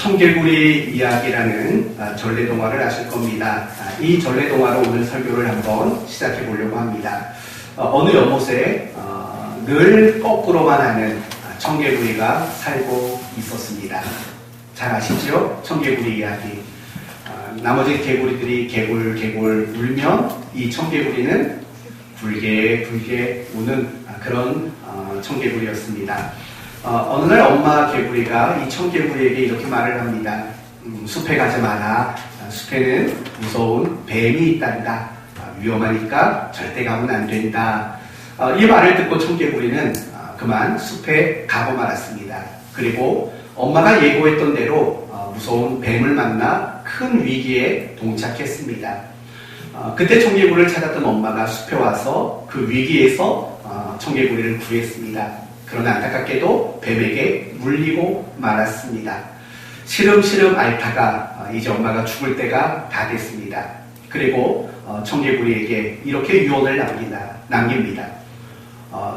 청개구리 이야기라는 전래동화를 아실 겁니다. 이 전래동화로 오늘 설교를 한번 시작해 보려고 합니다. 어느 연못에 늘 거꾸로만 하는 청개구리가 살고 있었습니다. 잘 아시죠? 청개구리 이야기. 나머지 개구리들이 개굴 울면 이 청개구리는 굴게 우는 그런 청개구리였습니다. 어느 날 엄마 개구리가 이 청개구리에게 이렇게 말을 합니다. 숲에 가지 마라. 숲에는 무서운 뱀이 있단다. 위험하니까 절대 가면 안 된다. 이 말을 듣고 청개구리는 그만 숲에 가고 말았습니다. 그리고 엄마가 예고했던 대로 무서운 뱀을 만나 큰 위기에 동착했습니다. 그때 청개구리를 찾았던 엄마가 숲에 와서 그 위기에서 청개구리를 구했습니다. 그러나 안타깝게도 뱀에게 물리고 말았습니다. 시름시름 앓다가 이제 엄마가 죽을 때가 다 됐습니다. 그리고 청개구리에게 이렇게 유언을 남깁니다.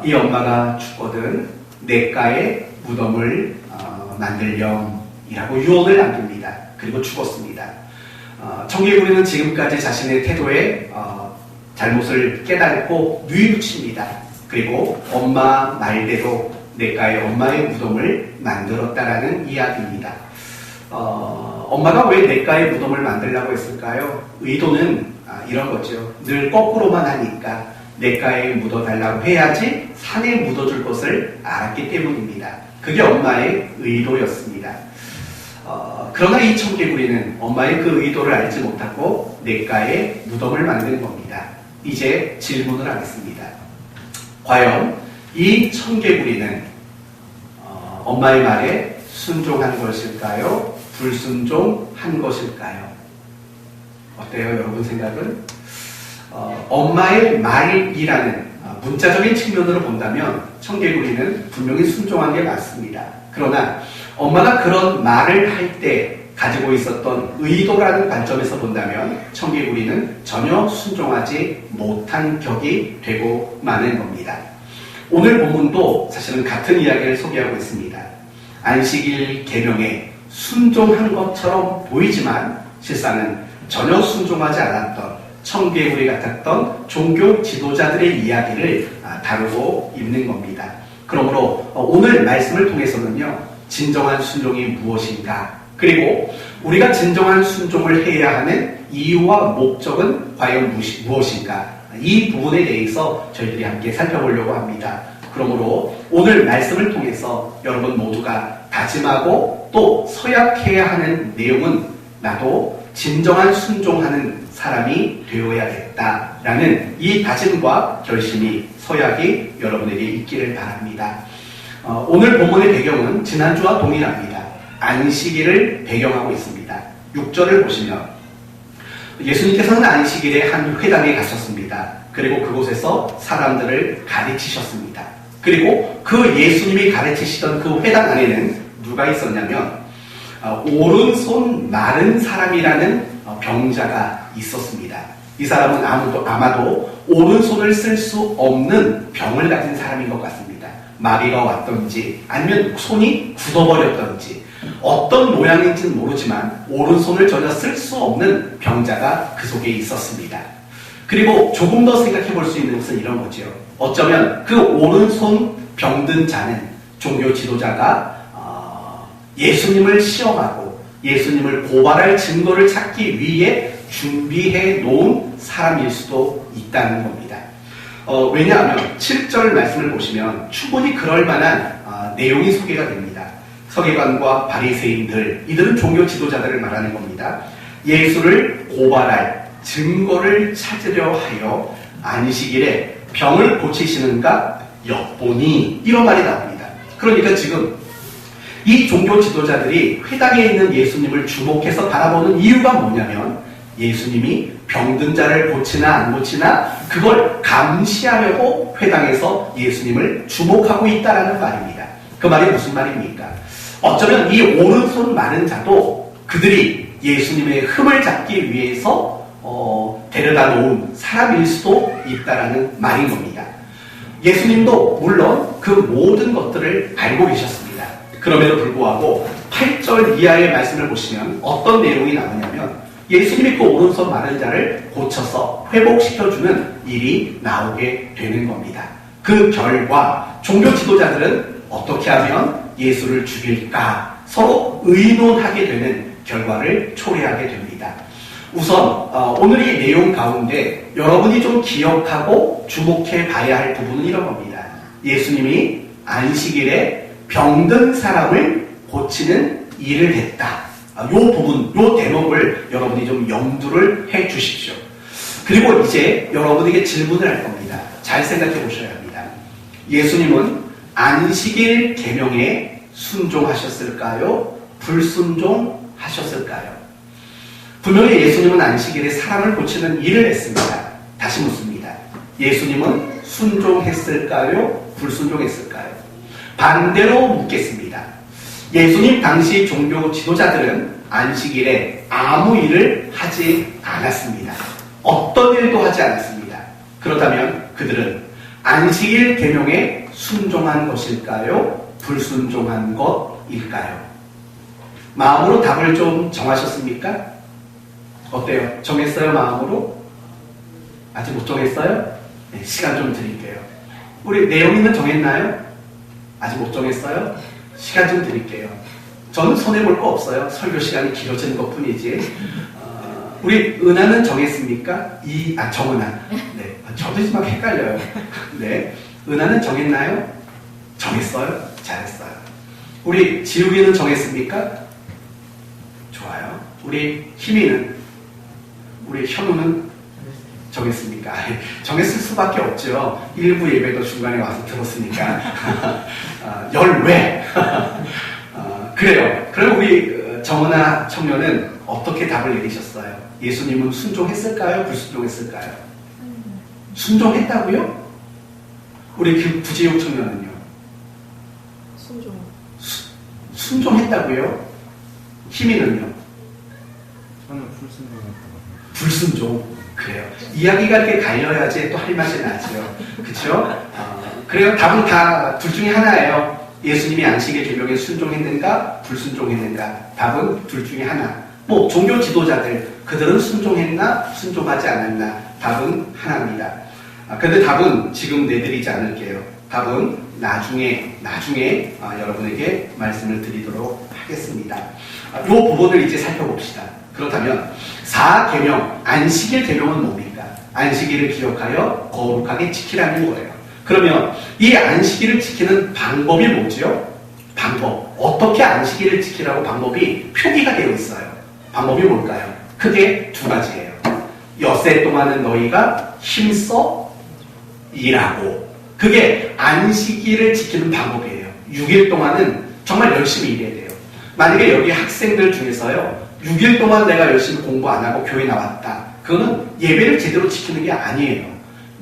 이 엄마가 죽거든 냇가에 무덤을 만들렴이라고 유언을 남깁니다. 그리고 죽었습니다. 청개구리는 지금까지 자신의 태도에 잘못을 깨닫고 뉘우칩니다. 그리고 엄마 말대로 냇가에 엄마의 무덤을 만들었다라는 이야기입니다. 엄마가 왜 냇가에 무덤을 만들려고 했을까요? 의도는 이런 거죠. 늘 거꾸로만 하니까 냇가에 묻어달라고 해야지 산에 묻어줄 것을 알았기 때문입니다. 그게 엄마의 의도였습니다. 그러나 이 청개구리는 엄마의 그 의도를 알지 못하고 냇가에 무덤을 만든 겁니다. 이제 질문을 하겠습니다. 과연 이 청개구리는 엄마의 말에 순종한 것일까요? 불순종한 것일까요? 어때요, 여러분 생각은? 엄마의 말이라는 문자적인 측면으로 본다면 청개구리는 분명히 순종한 게 맞습니다. 그러나 엄마가 그런 말을 할 때 가지고 있었던 의도라는 관점에서 본다면 청개구리는 전혀 순종하지 못한 격이 되고 마는 겁니다. 오늘 본문도 사실은 같은 이야기를 소개하고 있습니다. 안식일 계명에 순종한 것처럼 보이지만 실상은 전혀 순종하지 않았던 청개구리 같았던 종교 지도자들의 이야기를 다루고 있는 겁니다. 그러므로 오늘 말씀을 통해서는요, 진정한 순종이 무엇인가, 그리고 우리가 진정한 순종을 해야 하는 이유와 목적은 과연 무엇인가, 이 부분에 대해서 저희들이 함께 살펴보려고 합니다. 그러므로 오늘 말씀을 통해서 여러분 모두가 다짐하고 또 서약해야 하는 내용은 나도 진정한 순종하는 사람이 되어야겠다라는 이 다짐과 결심이 서약이 여러분에게 있기를 바랍니다. 오늘 본문의 배경은 지난주와 동일합니다. 안식일을 배경하고 있습니다. 6절을 보시면 예수님께서는 안식일에 한 회당에 가셨습니다. 그리고 그곳에서 사람들을 가르치셨습니다. 그리고 그 예수님이 가르치시던 그 회당 안에는 누가 있었냐면 오른손 마른 사람이라는 병자가 있었습니다. 이 사람은 아마도 오른손을 쓸 수 없는 병을 가진 사람인 것 같습니다. 마비가 왔던지 아니면 손이 굳어버렸던지 어떤 모양인지는 모르지만 오른손을 전혀 쓸 수 없는 병자가 그 속에 있었습니다. 그리고 조금 더 생각해 볼 수 있는 것은 이런 거죠. 어쩌면 그 오른손 병든 자는 종교 지도자가 예수님을 시험하고 예수님을 고발할 증거를 찾기 위해 준비해 놓은 사람일 수도 있다는 겁니다. 왜냐하면 7절 말씀을 보시면 충분히 그럴 만한 내용이 소개가 됩니다. 서기관과 바리새인들, 이들은 종교 지도자들을 말하는 겁니다. 예수를 고발할 증거를 찾으려 하여 안식일에 병을 고치시는가 엿보니, 이런 말이 나옵니다. 그러니까 지금 이 종교 지도자들이 회당에 있는 예수님을 주목해서 바라보는 이유가 뭐냐면 예수님이 병든 자를 고치나 안 고치나 그걸 감시하려고 회당에서 예수님을 주목하고 있다는 말입니다. 그 말이 무슨 말입니까? 어쩌면 이 오른손 마른 자도 그들이 예수님의 흠을 잡기 위해서 데려다 놓은 사람일 수도 있다는 말인 겁니다. 예수님도 물론 그 모든 것들을 알고 계셨습니다. 그럼에도 불구하고 8절 이하의 말씀을 보시면 어떤 내용이 나오냐면 예수님이 그 오른손 마른 자를 고쳐서 회복시켜주는 일이 나오게 되는 겁니다. 그 결과 종교 지도자들은 어떻게 하면 예수를 죽일까 서로 의논하게 되는 결과를 초래하게 됩니다. 우선 오늘 이 내용 가운데 여러분이 좀 기억하고 주목해 봐야 할 부분은 이런 겁니다. 예수님이 안식일에 병든 사람을 고치는 일을 했다. 요 부분, 요 대목을 여러분이 좀 염두를 해 주십시오. 그리고 이제 여러분에게 질문을 할 겁니다. 잘 생각해 보셔야 합니다. 예수님은 안식일 계명에 순종하셨을까요? 불순종하셨을까요? 분명히 예수님은 안식일에 사람을 고치는 일을 했습니다. 다시 묻습니다. 예수님은 순종했을까요? 불순종했을까요? 반대로 묻겠습니다. 예수님 당시 종교 지도자들은 안식일에 아무 일을 하지 않았습니다. 어떤 일도 하지 않았습니다. 그렇다면 그들은 안식일 계명에 순종한 것일까요? 불순종한 것일까요? 마음으로 답을 좀 정하셨습니까? 어때요? 정했어요? 마음으로? 아직 못 정했어요? 네, 시간 좀 드릴게요. 우리 내용이는 정했나요? 아직 못 정했어요? 시간 좀 드릴게요. 저는 손해볼 거 없어요. 설교 시간이 길어지는 것 뿐이지. 우리 은하는 정했습니까? 정은하. 네. 저도 막 헷갈려요. 네. 은하는 정했나요? 정했어요? 잘했어요. 우리 지우개는 정했습니까? 좋아요. 우리 희미는? 우리 현우는 정했습니까? 정했을 수밖에 없죠. 일부 예배도 중간에 와서 들었으니까. 열외. 그래요. 그럼 우리 정은아 청년은 어떻게 답을 내리셨어요? 예수님은 순종했을까요? 불순종했을까요? 순종했다고요? 우리 구지육 청년은요? 순종했다고요? 희미는요? 저는 불순종했다고. 불순종. 그래요. 이야기가 이렇게 갈려야지 또 할 맛이 나죠. 그쵸? 그래요. 답은 다 둘 중에 하나예요. 예수님이 안식일 계명에 순종했는가, 불순종했는가. 답은 둘 중에 하나. 뭐 종교 지도자들 그들은 순종했나, 순종하지 않았나. 답은 하나입니다. 그런데 답은 지금 내드리지 않을게요. 답은 나중에 여러분에게 말씀을 드리도록 하겠습니다. 이 부분을 이제 살펴봅시다. 그렇다면 4계명, 안식일 계명은 뭡니까? 안식일을 기억하여 거룩하게 지키라는 거예요. 그러면 이 안식일을 지키는 방법이 뭐죠? 방법. 어떻게 안식일을 지키라고 방법이 표기가 되어 있어요. 방법이 뭘까요? 크게 두 가지예요. 엿새 동안은 너희가 힘써 일하고. 그게 안식일을 지키는 방법이에요. 6일 동안은 정말 열심히 일해야 돼요. 만약에 여기 학생들 중에서요, 6일 동안 내가 열심히 공부 안 하고 교회 나왔다. 그거는 예배를 제대로 지키는 게 아니에요.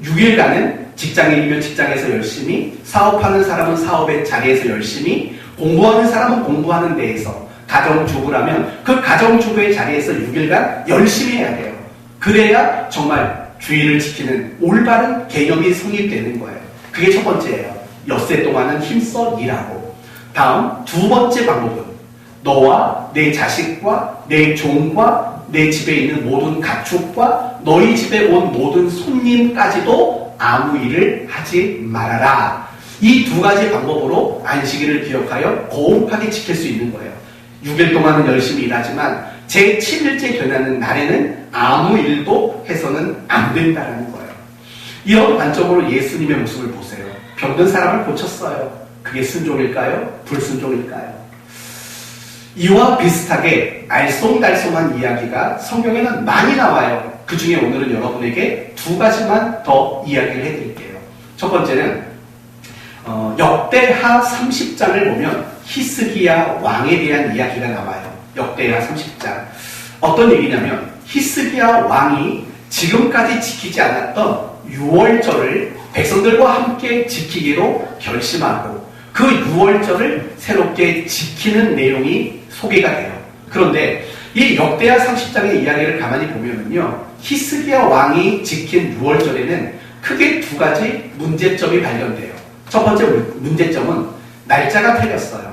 6일간은 직장인이면 직장에서 열심히, 사업하는 사람은 사업의 자리에서 열심히, 공부하는 사람은 공부하는 데에서, 가정주부라면 그 가정주부의 자리에서 6일간 열심히 해야 돼요. 그래야 정말 주일을 지키는 올바른 개념이 성립되는 거예요. 그게 첫 번째예요. 엿새 동안은 힘써 일하고. 다음 두 번째 방법은 너와 내 자식과 내 종과 내 집에 있는 모든 가축과 너희 집에 온 모든 손님까지도 아무 일을 하지 말아라. 이 두 가지 방법으로 안식일을 기억하여 거룩하게 지킬 수 있는 거예요. 6일 동안은 열심히 일하지만 제7일째 되는 날에는 아무 일도 해서는 안 된다는 거예요. 이런 관점으로 예수님의 모습을 보세요. 병든 사람을 고쳤어요. 그게 순종일까요? 불순종일까요? 이와 비슷하게 알쏭달쏭한 이야기가 성경에는 많이 나와요. 그 중에 오늘은 여러분에게 두 가지만 더 이야기를 해드릴게요. 첫 번째는 역대하 30장을 보면 히스기야 왕에 대한 이야기가 나와요. 역대하 30장. 어떤 얘기냐면 히스기야 왕이 지금까지 지키지 않았던 유월절을 백성들과 함께 지키기로 결심하고 그 유월절을 새롭게 지키는 내용이 소개가 돼요. 그런데 이 역대하 30장의 이야기를 가만히 보면은요, 히스기야 왕이 지킨 유월절에는 크게 두 가지 문제점이 발견돼요. 첫 번째 문제점은 날짜가 틀렸어요.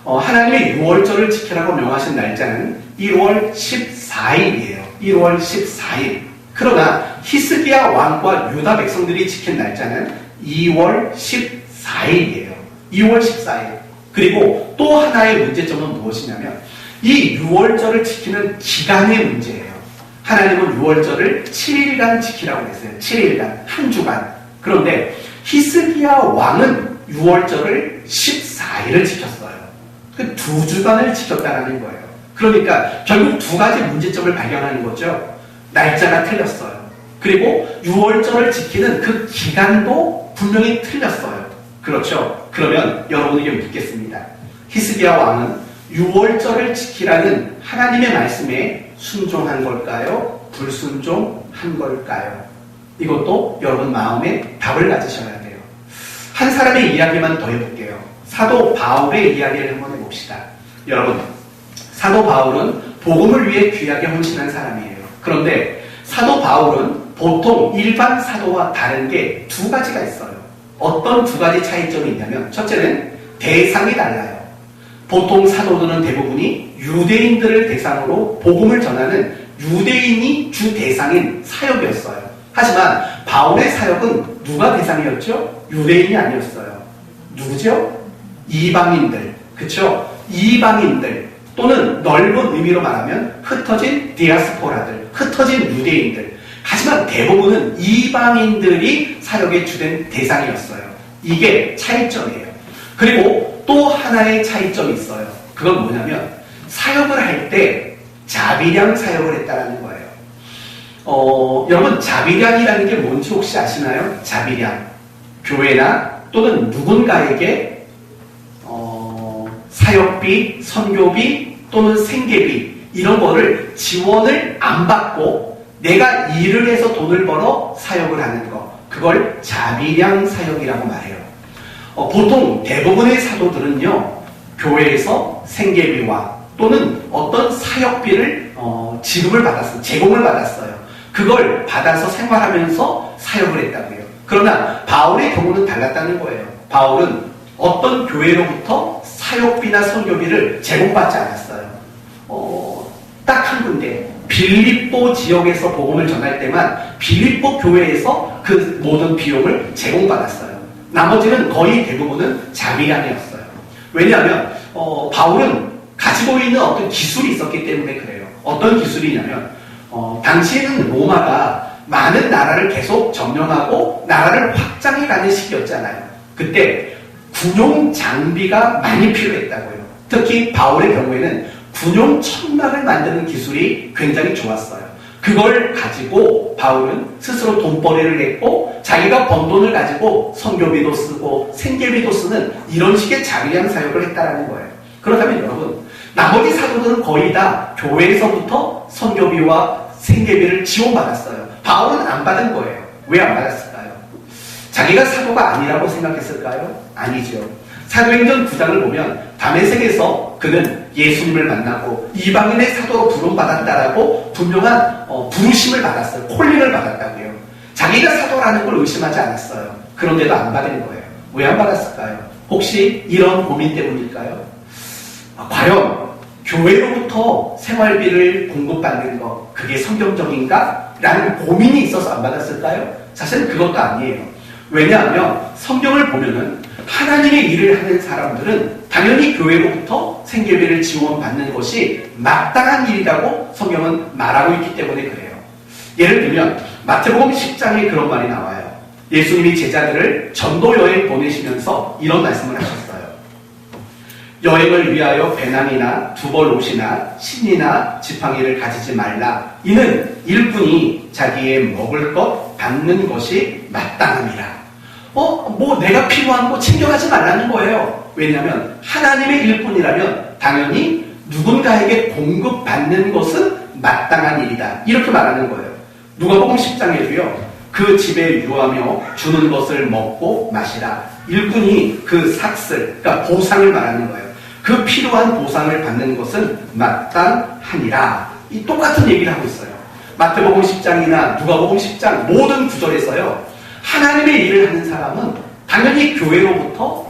하나님의 유월절을 지키라고 명하신 날짜는 1월 14일이에요. 1월 14일. 그러나 히스기야 왕과 유다 백성들이 지킨 날짜는 2월 14일이에요. 2월 14일. 그리고 또 하나의 문제점은 무엇이냐면 이 유월절을 지키는 기간의 문제예요. 하나님은 유월절을 7일간 지키라고 했어요. 7일간, 한 주간. 그런데 히스기야 왕은 유월절을 14일을 지켰어요. 그 2주간을 지켰다는 거예요. 그러니까 결국 두 가지 문제점을 발견하는 거죠. 날짜가 틀렸어요. 그리고 유월절을 지키는 그 기간도 분명히 틀렸어요. 그렇죠? 그러면 여러분에게 묻겠습니다. 히스기야 왕은 유월절을 지키라는 하나님의 말씀에 순종한 걸까요? 불순종한 걸까요? 이것도 여러분 마음에 답을 가지셔야 돼요. 한 사람의 이야기만 더 해볼게요. 사도 바울의 이야기를 한번 해봅시다. 여러분, 사도 바울은 복음을 위해 귀하게 헌신한 사람이에요. 그런데 사도 바울은 보통 일반 사도와 다른 게 두 가지가 있어요. 어떤 두 가지 차이점이 있냐면 첫째는 대상이 달라요. 보통 사도들은 대부분이 유대인들을 대상으로 복음을 전하는 유대인이 주 대상인 사역이었어요. 하지만 바울의 사역은 누가 대상이었죠? 유대인이 아니었어요. 누구죠? 이방인들. 그쵸? 이방인들 또는 넓은 의미로 말하면 흩어진 디아스포라들, 흩어진 유대인들. 하지만 대부분은 이방인들이 사역의 주된 대상이었어요. 이게 차이점이에요. 그리고 또 하나의 차이점이 있어요. 그건 뭐냐면 사역을 할 때 자비량 사역을 했다는 거예요. 여러분 자비량이라는 게 뭔지 혹시 아시나요? 자비량. 교회나 또는 누군가에게 사역비, 선교비 또는 생계비 이런 거를 지원을 안 받고 내가 일을 해서 돈을 벌어 사역을 하는 거, 그걸 자비량 사역이라고 말해요. 보통 대부분의 사도들은요, 교회에서 생계비와 또는 어떤 사역비를 지급을 받았어요. 제공을 받았어요. 그걸 받아서 생활하면서 사역을 했다고요. 그러나 바울의 경우는 달랐다는 거예요. 바울은 어떤 교회로부터 사역비나 선교비를 제공받지 않았어요. 딱 한 군데 빌립보 지역에서 복음을 전할 때만 빌립보 교회에서 그 모든 비용을 제공받았어요. 나머지는 거의 대부분은 자비량이었어요. 왜냐하면 바울은 가지고 있는 어떤 기술이 있었기 때문에 그래요. 어떤 기술이냐면 당시에는 로마가 많은 나라를 계속 점령하고 나라를 확장해가는 시기였잖아요. 그때 군용 장비가 많이 필요했다고요. 특히 바울의 경우에는 군용 천막을 만드는 기술이 굉장히 좋았어요. 그걸 가지고 바울은 스스로 돈벌이를 했고 자기가 번 돈을 가지고 선교비도 쓰고 생계비도 쓰는 이런 식의 자비량 사역을 했다는 거예요. 그렇다면 여러분, 나머지 사도들은 거의 다 교회에서부터 선교비와 생계비를 지원받았어요. 바울은 안 받은 거예요. 왜 안 받았을까요? 자기가 사도가 아니라고 생각했을까요? 아니죠. 사도행전 9장을 보면 다메섹에서 그는 예수님을 만나고 이방인의 사도로 부름받았다라고 분명한 부르심을 받았어요. 콜링을 받았다고요. 자기가 사도라는 걸 의심하지 않았어요. 그런데도 안 받은 거예요. 왜 안 받았을까요? 혹시 이런 고민 때문일까요? 과연 교회로부터 생활비를 공급받는 것, 그게 성경적인가? 라는 고민이 있어서 안 받았을까요? 사실은 그것도 아니에요. 왜냐하면 성경을 보면은 하나님의 일을 하는 사람들은 당연히 교회로부터 생계비를 지원받는 것이 마땅한 일이라고 성경은 말하고 있기 때문에 그래요. 예를 들면 마태복음 10장에 그런 말이 나와요. 예수님이 제자들을 전도 여행 보내시면서 이런 말씀을 하셨어요. 여행을 위하여 배낭이나 두벌 옷이나 신이나 지팡이를 가지지 말라. 이는 일꾼이 자기의 먹을 것 받는 것이 마땅함이라. 내가 필요한 거 챙겨가지 말라는 거예요. 왜냐하면 하나님의 일꾼이라면 당연히 누군가에게 공급받는 것은 마땅한 일이다. 이렇게 말하는 거예요. 누가복음 10장에도요. 그 집에 유하며 주는 것을 먹고 마시라. 일꾼이 그 삭슬, 그러니까 보상을 말하는 거예요. 그 필요한 보상을 받는 것은 마땅하니라. 이 똑같은 얘기를 하고 있어요. 마태복음 10장이나 누가복음 10장 모든 구절에서요. 하나님의 일을 하는 사람은 당연히 교회로부터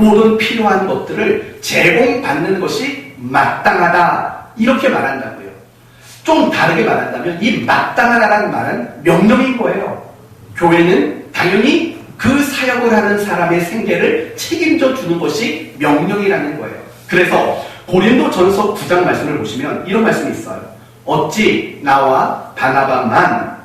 모든 필요한 것들을 제공받는 것이 마땅하다. 이렇게 말한다고요. 좀 다르게 말한다면 이 마땅하다라는 말은 명령인 거예요. 교회는 당연히 그 사역을 하는 사람의 생계를 책임져 주는 것이 명령이라는 거예요. 그래서 고린도전서 9장 말씀을 보시면 이런 말씀이 있어요. 어찌 나와 바나바만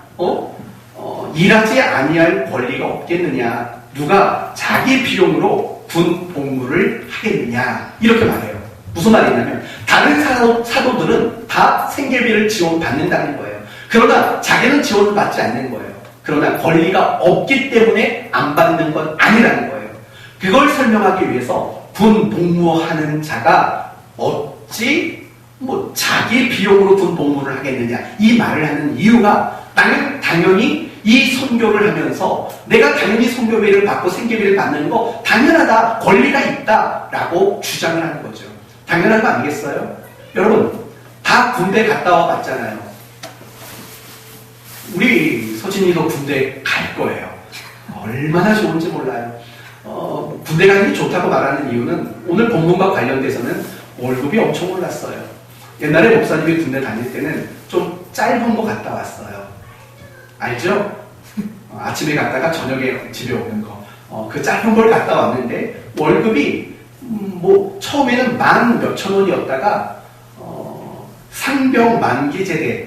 일하지 아니할 권리가 없겠느냐? 누가 자기 비용으로 군 복무를 하겠느냐? 이렇게 말해요. 무슨 말이냐면 다른 사도들은 다 생계비를 지원받는다는 거예요. 그러나 자기는 지원을 받지 않는 거예요. 그러나 권리가 없기 때문에 안 받는 건 아니라는 거예요. 그걸 설명하기 위해서 군 복무하는 자가 어찌 자기 비용으로 군 복무를 하겠느냐 이 말을 하는 이유가 나는 당연히 이 선교를 하면서 내가 당연히 선교비를 받고 생계비를 받는 거 당연하다, 권리가 있다라고 주장을 하는 거죠. 당연한 거 아니겠어요? 여러분 다 군대 갔다 와 봤잖아요. 우리 서진이도 군대 갈 거예요. 얼마나 좋은지 몰라요. 군대 가는 게 좋다고 말하는 이유는 오늘 본문과 관련돼서는 월급이 엄청 올랐어요. 옛날에 목사님이 군대 다닐 때는 좀 짧은 거 갔다 왔어요. 알죠? 아침에 갔다가 저녁에 집에 오는 거. 그 짧은 걸 갔다 왔는데 월급이 처음에는 만 몇천 원이었다가 상병 만기 제대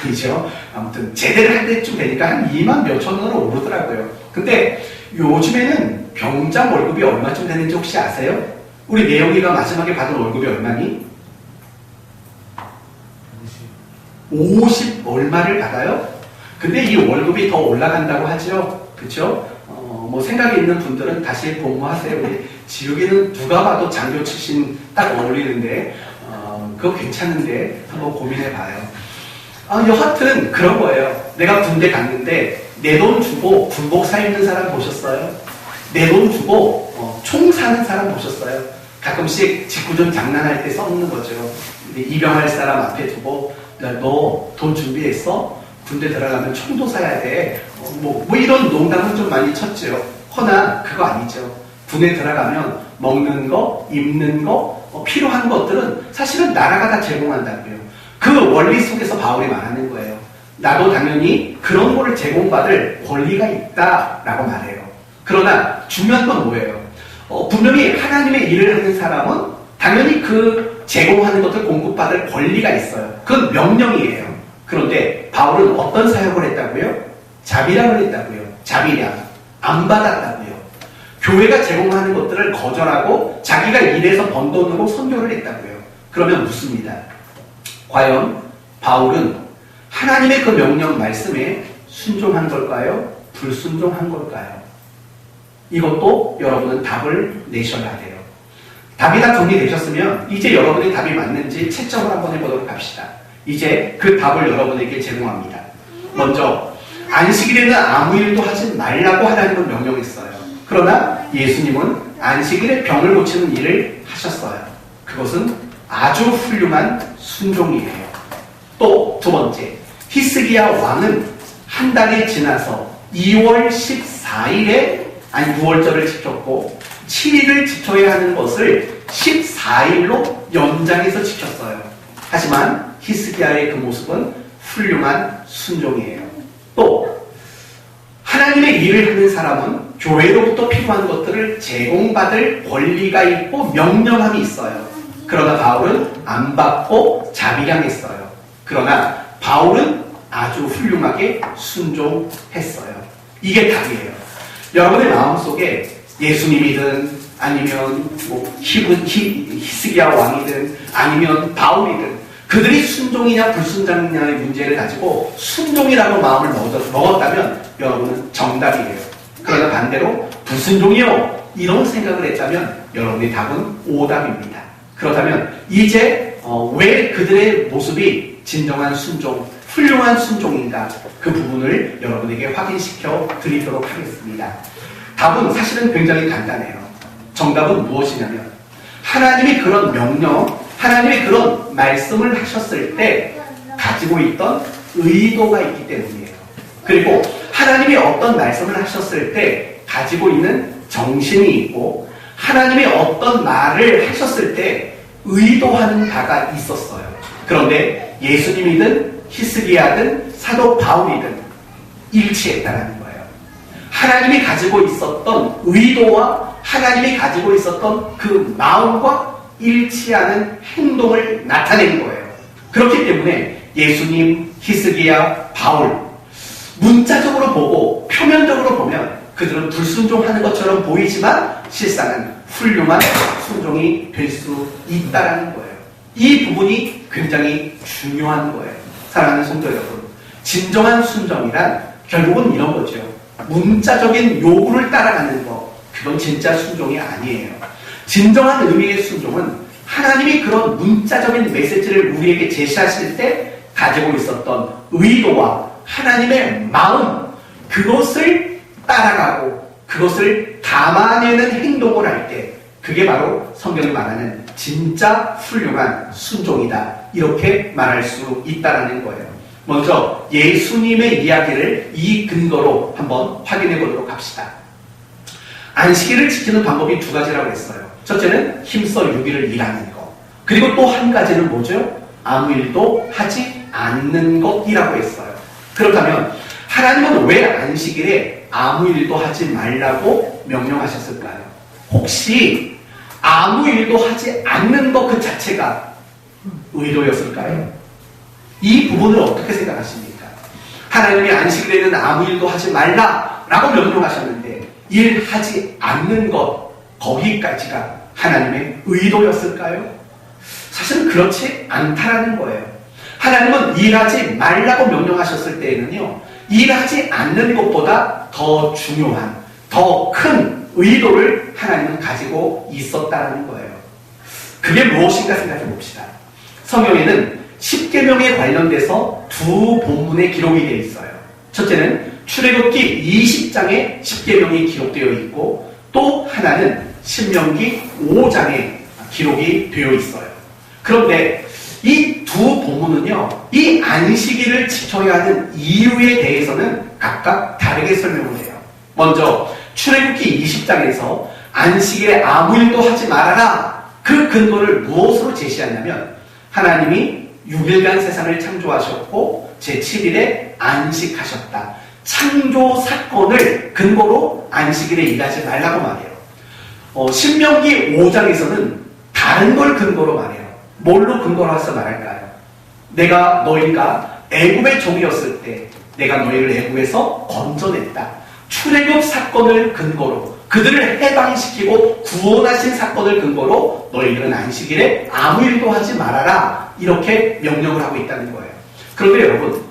아니죠. 아무튼 제대를 할 때쯤 되니까 한 2만 몇천 원으로 오르더라고요. 근데 요즘에는 병장 월급이 얼마쯤 되는지 혹시 아세요? 우리 매영이가 마지막에 받은 월급이 얼마니? 50 얼마를 받아요? 근데 이 월급이 더 올라간다고 하죠. 그쵸? 생각이 있는 분들은 다시 복무하세요. 우리 지욱이는 누가 봐도 장교 출신 딱 어울리는데, 그거 괜찮은데 한번 고민해봐요. 여하튼 그런 거예요. 내가 군대 갔는데 내 돈 주고 군복 사 입는 사람 보셨어요? 내 돈 주고 총 사는 사람 보셨어요? 가끔씩 직구좀 장난할 때 써먹는 거죠. 입영할 사람 앞에 두고 너 돈 준비했어? 군대 들어가면 총도 사야 돼. 이런 농담은 좀 많이 쳤죠. 허나 그거 아니죠. 군에 들어가면 먹는 거, 입는 거, 필요한 것들은 사실은 나라가 다 제공한다고요. 그 원리 속에서 바울이 말하는 거예요. 나도 당연히 그런 거를 제공받을 권리가 있다라고 말해요. 그러나 중요한 건 뭐예요? 분명히 하나님의 일을 하는 사람은 당연히 그 제공하는 것을 공급받을 권리가 있어요. 그건 명령이에요. 그런데 바울은 어떤 사역을 했다고요? 자비량을 했다고요. 자비량. 안 받았다고요. 교회가 제공하는 것들을 거절하고 자기가 일해서 번 돈으로 선교를 했다고요. 그러면 묻습니다. 과연 바울은 하나님의 그 명령 말씀에 순종한 걸까요? 불순종한 걸까요? 이것도 여러분은 답을 내셔야 돼요. 답이 다 정리되셨으면 이제 여러분의 답이 맞는지 채점을 한번 해보도록 합시다. 이제 그 답을 여러분에게 제공합니다. 먼저 안식일에는 아무 일도 하지 말라고 하나님은 명령했어요. 그러나 예수님은 안식일에 병을 고치는 일을 하셨어요. 그것은 아주 훌륭한 순종이에요. 또 두 번째, 히스기야 왕은 한 달이 지나서 2월 14일에 6월절을 지켰고 7일을 지켜야 하는 것을 14일로 연장해서 지켰어요. 하지만 히스기야의 그 모습은 훌륭한 순종이에요. 또 하나님의 일을 하는 사람은 교회로부터 필요한 것들을 제공받을 권리가 있고 명령함이 있어요. 그러나 바울은 안 받고 자비량했어요. 그러나 바울은 아주 훌륭하게 순종했어요. 이게 답이에요. 여러분의 마음속에 예수님이든 아니면 히스기야 왕이든 아니면 바울이든 그들이 순종이냐 불순종이냐의 문제를 가지고 순종이라고 마음을 먹었다면 여러분은 정답이에요. 그러나 반대로 불순종이요 이런 생각을 했다면 여러분의 답은 오답입니다. 그렇다면 이제 왜 그들의 모습이 진정한 순종, 훌륭한 순종인가 그 부분을 여러분에게 확인시켜 드리도록 하겠습니다. 답은 사실은 굉장히 간단해요. 정답은 무엇이냐면 하나님이 그런 명령, 하나님이 그런 말씀을 하셨을 때 가지고 있던 의도가 있기 때문이에요. 그리고 하나님이 어떤 말씀을 하셨을 때 가지고 있는 정신이 있고 하나님이 어떤 말을 하셨을 때 의도하는 바가 있었어요. 그런데 예수님이든 히스기야든 사도 바울이든 일치했다는 거예요. 하나님이 가지고 있었던 의도와 하나님이 가지고 있었던 그 마음과 일치하는 행동을 나타낸 거예요. 그렇기 때문에 예수님, 히스기야, 바울 문자적으로 보고 표면적으로 보면 그들은 불순종하는 것처럼 보이지만 실상은 훌륭한 순종이 될 수 있다는 거예요. 이 부분이 굉장히 중요한 거예요. 사랑하는 성도 여러분, 진정한 순종이란 결국은 이런 거죠. 문자적인 요구를 따라가는 거, 그건 진짜 순종이 아니에요. 진정한 의미의 순종은 하나님이 그런 문자적인 메시지를 우리에게 제시하실 때 가지고 있었던 의도와 하나님의 마음, 그것을 따라가고 그것을 담아내는 행동을 할 때 그게 바로 성경이 말하는 진짜 훌륭한 순종이다, 이렇게 말할 수 있다는 거예요. 먼저 예수님의 이야기를 이 근거로 한번 확인해 보도록 합시다. 안식일을 지키는 방법이 두 가지라고 했어요. 첫째는 힘써 6일을 일하는 것, 그리고 또 한 가지는 뭐죠? 아무 일도 하지 않는 것이라고 했어요. 그렇다면 하나님은 왜 안식일에 아무 일도 하지 말라고 명령하셨을까요? 혹시 아무 일도 하지 않는 것 그 자체가 의도였을까요? 이 부분을 어떻게 생각하십니까? 하나님이 안식일에는 아무 일도 하지 말라라고 명령하셨는데 일하지 않는 것, 거기까지가 하나님의 의도였을까요? 사실은 그렇지 않다라는 거예요. 하나님은 일하지 말라고 명령하셨을 때에는요, 일하지 않는 것보다 더 중요한, 더 큰 의도를 하나님은 가지고 있었다는 거예요. 그게 무엇인가 생각해 봅시다. 성경에는 10계명에 관련돼서 두 본문의 기록이 되어 있어요. 첫째는 출애굽기 20장에 10계명이 기록되어 있고, 또 하나는 신명기 5장에 기록이 되어 있어요. 그런데 이 두 본문은요, 이 안식일을 지켜야 하는 이유에 대해서는 각각 다르게 설명을 해요. 먼저 출애굽기 20장에서 안식일에 아무 일도 하지 말아라, 그 근거를 무엇으로 제시하냐면 하나님이 6일간 세상을 창조하셨고 제7일에 안식하셨다, 창조 사건을 근거로 안식일에 일하지 말라고 말해요. 신명기 5장에서는 다른 걸 근거로 말해요. 뭘로 근거로 해서 말할까요? 내가 너희가 애굽의 종이었을 때 내가 너희를 애굽에서 건져냈다, 출애굽 사건을 근거로, 그들을 해방시키고 구원하신 사건을 근거로 너희들은 안식일에 아무 일도 하지 말아라, 이렇게 명령을 하고 있다는 거예요. 그런데 여러분,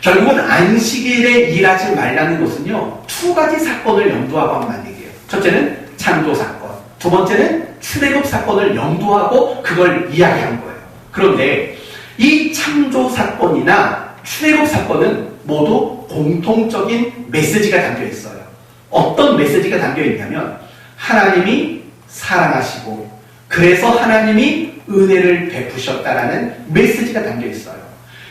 결국은 안식일에 일하지 말라는 것은요, 두 가지 사건을 염두하고 한 얘기예요. 첫째는 창조 사건, 두 번째는 출애굽 사건을 염두하고 그걸 이야기한 거예요. 그런데 이 창조 사건이나 출애굽 사건은 모두 공통적인 메시지가 담겨 있어요. 어떤 메시지가 담겨 있냐면 하나님이 사랑하시고 그래서 하나님이 은혜를 베푸셨다라는 메시지가 담겨 있어요.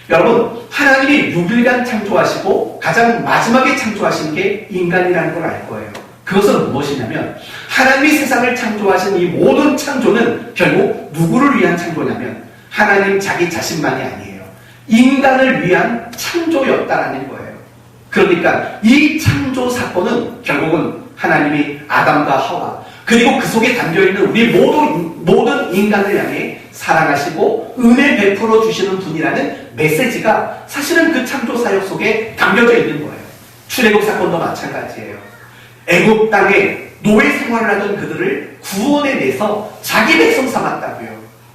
여러분, 하나님이 6일간 창조하시고 가장 마지막에 창조하신 게 인간이라는 걸 알 거예요. 그것은 무엇이냐면 하나님이 세상을 창조하신 이 모든 창조는 결국 누구를 위한 창조냐면 하나님 자기 자신만이 아니에요. 인간을 위한 창조였다라는 거예요. 그러니까 이 창조 사건은 결국은 하나님이 아담과 하와 그리고 그 속에 담겨있는 우리 모든 인간을 향해 사랑하시고 은혜 베풀어 주시는 분이라는 메시지가 사실은 그 창조 사역 속에 담겨져 있는 거예요. 출애굽 사건도 마찬가지예요. 애굽 땅에 노예 생활을 하던 그들을 구원해내서 자기 백성 삼았다고요.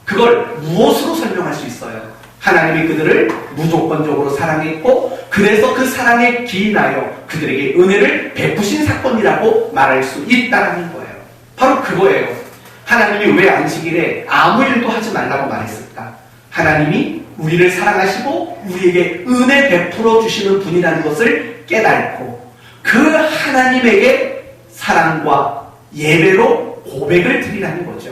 그걸 무엇으로 설명할 수 있어요? 하나님이 그들을 무조건적으로 사랑했고 그래서 그 사랑에 기인하여 그들에게 은혜를 베푸신 사건이라고 말할 수 있다는 거예요. 바로 그거예요. 하나님이 왜 안식일에 아무 일도 하지 말라고 말했을까? 하나님이 우리를 사랑하시고 우리에게 은혜 베풀어 주시는 분이라는 것을 깨닫고 그 하나님에게 사랑과 예배로 고백을 드리라는 거죠.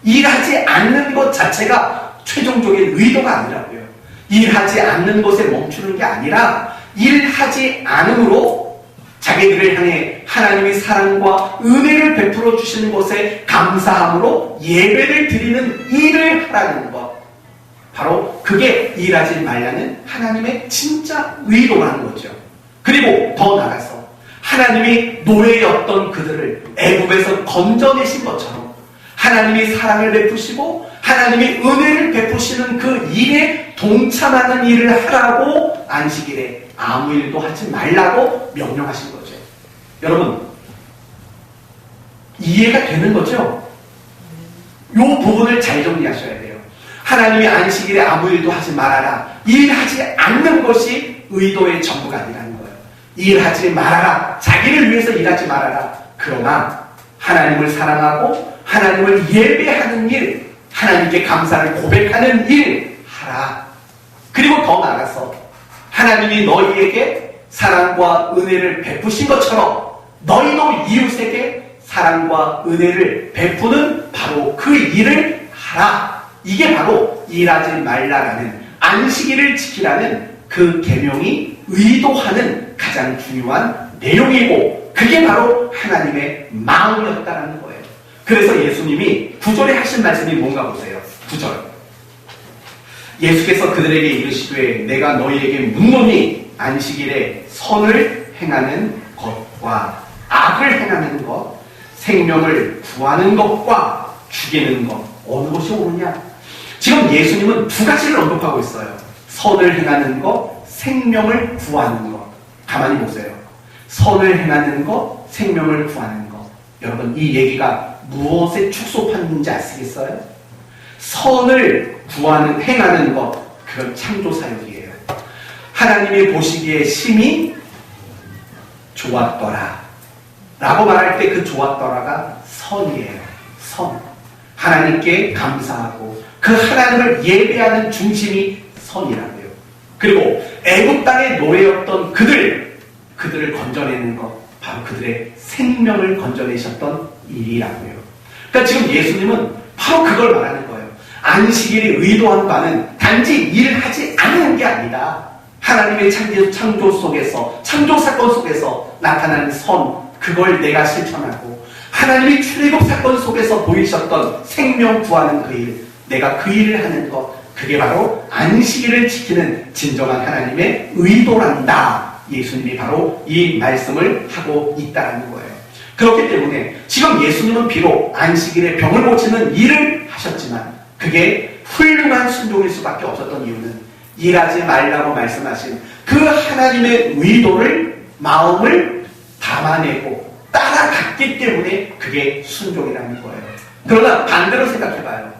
일하지 않는 것 자체가 최종적인 의도가 아니라고요. 일하지 않는 것에 멈추는 게 아니라 일하지 않음으로 자기들을 향해 하나님의 사랑과 은혜를 베풀어 주시는 것에 감사함으로 예배를 드리는 일을 하라는 것. 바로 그게 일하지 말라는 하나님의 진짜 의도라는 거죠. 그리고 더 나아가서 하나님이 노예였던 그들을 애굽에서 건져내신 것처럼 하나님이 사랑을 베푸시고 하나님이 은혜를 베푸시는 그 일에 동참하는 일을 하라고 안식일에 아무 일도 하지 말라고 명령하신 거죠. 여러분, 이해가 되는 거죠? 이 부분을 잘 정리하셔야 돼요. 하나님이 안식일에 아무 일도 하지 말아라. 일하지 않는 것이 의도의 전부가 아니라는 거예요. 일하지 말아라. 자기를 위해서 일하지 말아라. 그러나 하나님을 사랑하고 하나님을 예배하는 일, 하나님께 감사를 고백하는 일 하라. 그리고 더 나아가서 하나님이 너희에게 사랑과 은혜를 베푸신 것처럼 너희도 이웃에게 사랑과 은혜를 베푸는 바로 그 일을 하라. 이게 바로 일하지 말라라는 안식일을 지키라는 그 계명이 의도하는 가장 중요한 내용이고 그게 바로 하나님의 마음이었다라는 거예요. 그래서 예수님이 9절에 하신 말씀이 뭔가 보세요. 9절. 예수께서 그들에게 이르시되 내가 너희에게 묻노니 안식일에 선을 행하는 것과 악을 행하는 것, 생명을 구하는 것과 죽이는 것 어느 것이 옳으냐? 지금 예수님은 두 가지를 언급하고 있어요. 선을 행하는 것, 생명을 구하는 것. 가만히 보세요. 선을 행하는 것, 생명을 구하는 것. 여러분, 이 얘기가 무엇에 축소판인지 아시겠어요? 선을 구하는, 행하는 것, 그건 창조사역이에요. 하나님이 보시기에 심히 좋았더라 라고 말할 때 그 좋았더라가 선이에요. 선. 하나님께 감사하고 그 하나님을 예배하는 중심이 선이라고요. 그리고 애굽 땅의 노예였던 그들을 건져내는 것, 바로 그들의 생명을 건져내셨던 일이라고요. 그러니까 지금 예수님은 바로 그걸 말하는 거예요. 안식일이 의도한 바는 단지 일하지 않는 게 아니다. 하나님의 창조 속에서, 창조 사건 속에서 나타나는 선, 그걸 내가 실천하고 하나님이 출애굽 사건 속에서 보이셨던 생명 구하는 그 일, 내가 그 일을 하는 것, 그게 바로 안식일을 지키는 진정한 하나님의 의도란다. 예수님이 바로 이 말씀을 하고 있다는 거예요. 그렇기 때문에 지금 예수님은 비록 안식일에 병을 고치는 일을 하셨지만 그게 훌륭한 순종일 수밖에 없었던 이유는 일하지 말라고 말씀하신 그 하나님의 의도를, 마음을 담아내고 따라갔기 때문에 그게 순종이라는 거예요. 그러나 반대로 생각해봐요.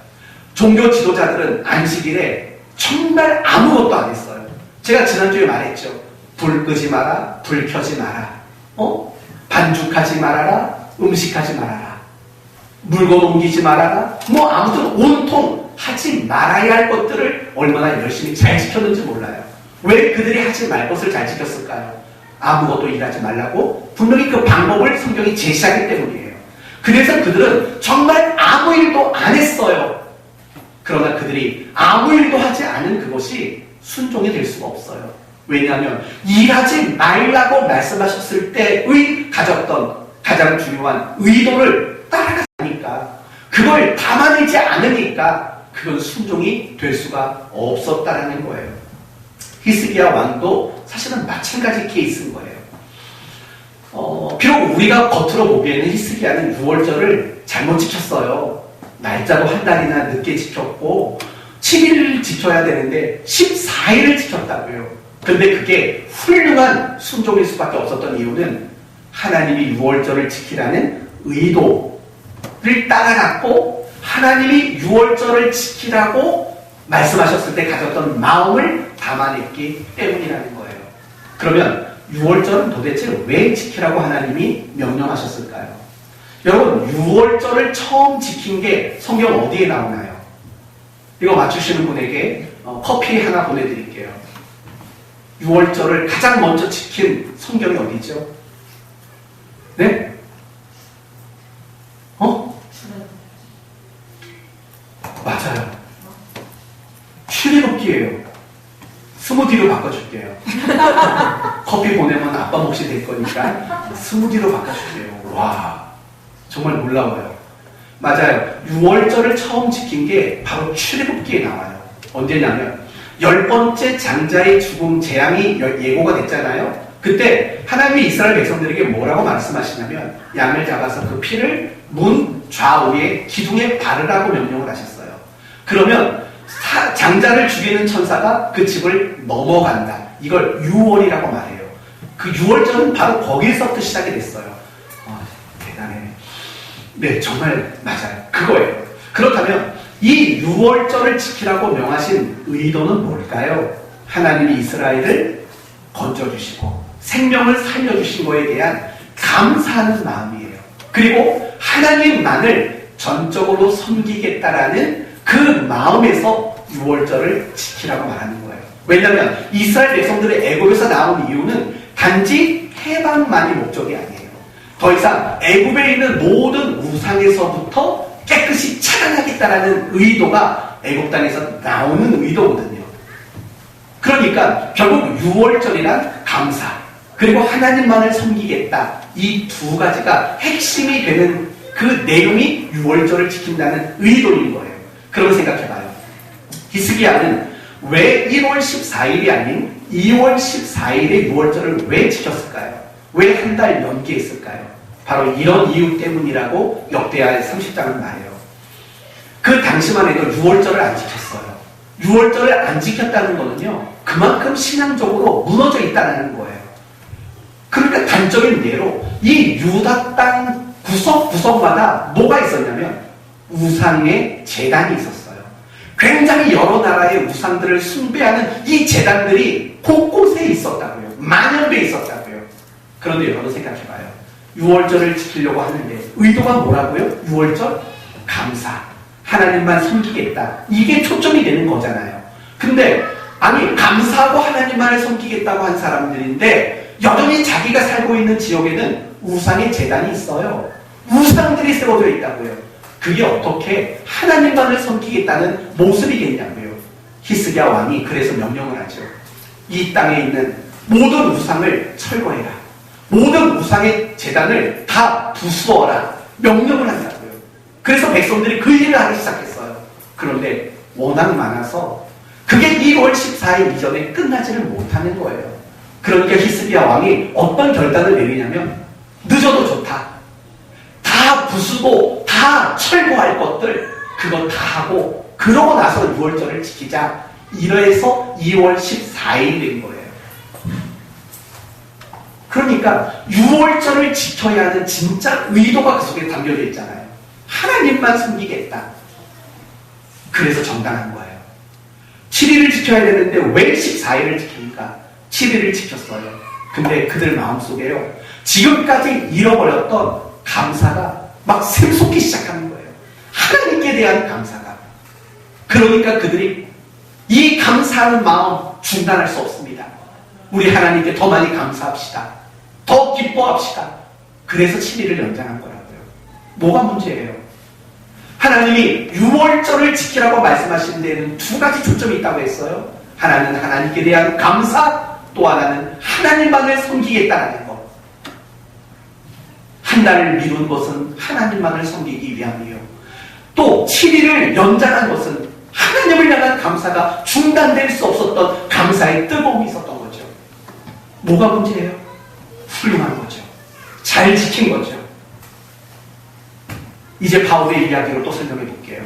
종교 지도자들은 안식일에 정말 아무것도 안 했어요. 제가 지난주에 말했죠. 불 끄지 마라, 불 켜지 마라, 반죽하지 말아라, 음식하지 말아라, 물건 옮기지 말아라, 아무튼 온통 하지 말아야 할 것들을 얼마나 열심히 잘 지켰는지 몰라요. 왜 그들이 하지 말 것을 잘 지켰을까요? 아무것도 일하지 말라고 분명히 그 방법을 성경이 제시하기 때문이에요. 그래서 그들은 정말 아무 일도 안 했어요. 그러나 그들이 아무 일도 하지 않은 그것이 순종이 될 수가 없어요. 왜냐하면 일하지 말라고 말씀하셨을 때의 가졌던 가장 중요한 의도를 따라가니까, 그걸 담아내지 않으니까 그건 순종이 될 수가 없었다라는 거예요. 히스기야 왕도 사실은 마찬가지 케이스인 거예요. 비록 우리가 겉으로 보기에는 히스기야는 6월절을 잘못 지켰어요. 날짜도 한 달이나 늦게 지켰고 7일 지켜야 되는데 14일을 지켰다고요. 근데 그게 훌륭한 순종일 수밖에 없었던 이유는 하나님이 6월절을 지키라는 의도를 따라갔고 하나님이 6월절을 지키라고 말씀하셨을 때 가졌던 마음을 담아냈기 때문이라는 거예요. 그러면 6월절은 도대체 왜 지키라고 하나님이 명령하셨을까요? 여러분, 6월절을 처음 지킨 게 성경 어디에 나오나요? 이거 맞추시는 분에게 커피 하나 보내드릴게요. 6월절을 가장 먼저 지킨 성경이 어디죠? 네? 맞아요. 출애굽기예요. 스무디로 바꿔줄게요. 커피 보내면 아빠 몫이 될 거니까 스무디로 바꿔줄게요. 와, 정말 놀라워요. 맞아요. 6월절을 처음 지킨 게 바로 출애굽기에 나와요. 언제냐면 10번째 장자의 죽음 재앙이 예고가 됐잖아요. 그때 하나님이 이스라엘 백성들에게 뭐라고 말씀하시냐면 양을 잡아서 그 피를 문 좌우에 기둥에 바르라고 명령을 하셨어요. 그러면 장자를 죽이는 천사가 그 집을 넘어간다. 이걸 6월이라고 말해요. 그 6월절은 바로 거기서부터 시작이 됐어요. 대단해. 네, 정말 맞아요. 그거예요. 그렇다면 이 6월절을 지키라고 명하신 의도는 뭘까요? 하나님이 이스라엘을 건져주시고 생명을 살려주신 거에 대한 감사하는 마음이에요. 그리고 하나님만을 전적으로 섬기겠다라는 그 마음에서 6월절을 지키라고 말하는 거예요. 왜냐하면 이스라엘 백성들의 애굽에서 나온 이유는 단지 해방만이 목적이 아니에요. 더 이상 애굽에 있는 모든 우상에서부터 깨끗이 차단하겠다라는 의도가 애굽 땅에서 나오는 의도거든요. 그러니까 결국 6월절이란 감사 그리고 하나님만을 섬기겠다 이 두 가지가 핵심이 되는 그 내용이 6월절을 지킨다는 의도인 거예요. 그러면 생각해봐요. 히스기야는 왜 1월 14일이 아닌 2월 14일에 6월절을 왜 지켰을까요? 왜 한 달 연기했을까요? 바로 이런 이유 때문이라고 역대하 30장은 말해요. 그 당시만 해도 6월절을 안 지켰어요. 6월절을 안 지켰다는 거는요, 그만큼 신앙적으로 무너져 있다는 거예요. 그러니까 단적인 예로 이 유다 땅 구석구석마다 뭐가 있었냐면 우상의 제단이 있었어요. 굉장히 여러 나라의 우상들을 숭배하는 이 제단들이 곳곳에 있었다고요. 만연돼 있었다고요. 그런데 여러분 생각해봐요. 6월절을 지키려고 하는데 의도가 뭐라고요? 6월절? 감사. 하나님만 섬기겠다. 이게 초점이 되는 거잖아요. 근데 아니 감사하고 하나님만을 섬기겠다고 한 사람들인데 여전히 자기가 살고 있는 지역에는 우상의 제단이 있어요. 우상들이 세워져 있다고요. 그게 어떻게 하나님만을 섬기겠다는 모습이겠냐고요. 히스기야 왕이 그래서 명령을 하죠. 이 땅에 있는 모든 우상을 철거해라. 모든 우상의 제단을 다 부수어라. 명령을 한다고요. 그래서 백성들이 그 일을 하기 시작했어요. 그런데 워낙 많아서 그게 1월 14일 이전에 끝나지를 못하는 거예요. 그러니까 히스기야 왕이 어떤 결단을 내리냐면 늦어도 좋다. 다 부수고 다 철거할 것들 그거 다 하고 그러고 나서 6월절을 지키자. 이래서 2월 14일이 된 거예요. 그러니까 6월절을 지켜야 하는 진짜 의도가 그 속에 담겨져 있잖아요. 하나님만 섬기겠다. 그래서 정당한 거예요. 7일을 지켜야 되는데 왜 14일을 지킵니까? 7일을 지켰어요. 근데 그들 마음속에요. 지금까지 잃어버렸던 감사가 막 샘솟기 시작하는 거예요. 하나님께 대한 감사가. 그러니까 그들이 이 감사하는 마음 중단할 수 없습니다. 우리 하나님께 더 많이 감사합시다. 더 기뻐합시다. 그래서 7일을 연장한 거라고요. 뭐가 문제예요? 하나님이 6월절을 지키라고 말씀하신 데에는 두 가지 초점이 있다고 했어요. 하나는 하나님께 대한 감사, 또 하나는 하나님만을 섬기겠다는 것. 한 달을 미룬 것은 하나님만을 섬기기 위함이에요. 또 7일을 연장한 것은 하나님을 향한 감사가 중단될 수 없었던 감사의 뜨거움이 있었던 거죠. 뭐가 문제예요? 훌륭한 거죠. 잘 지킨 거죠. 이제 바울의 이야기로 또 설명해 볼게요.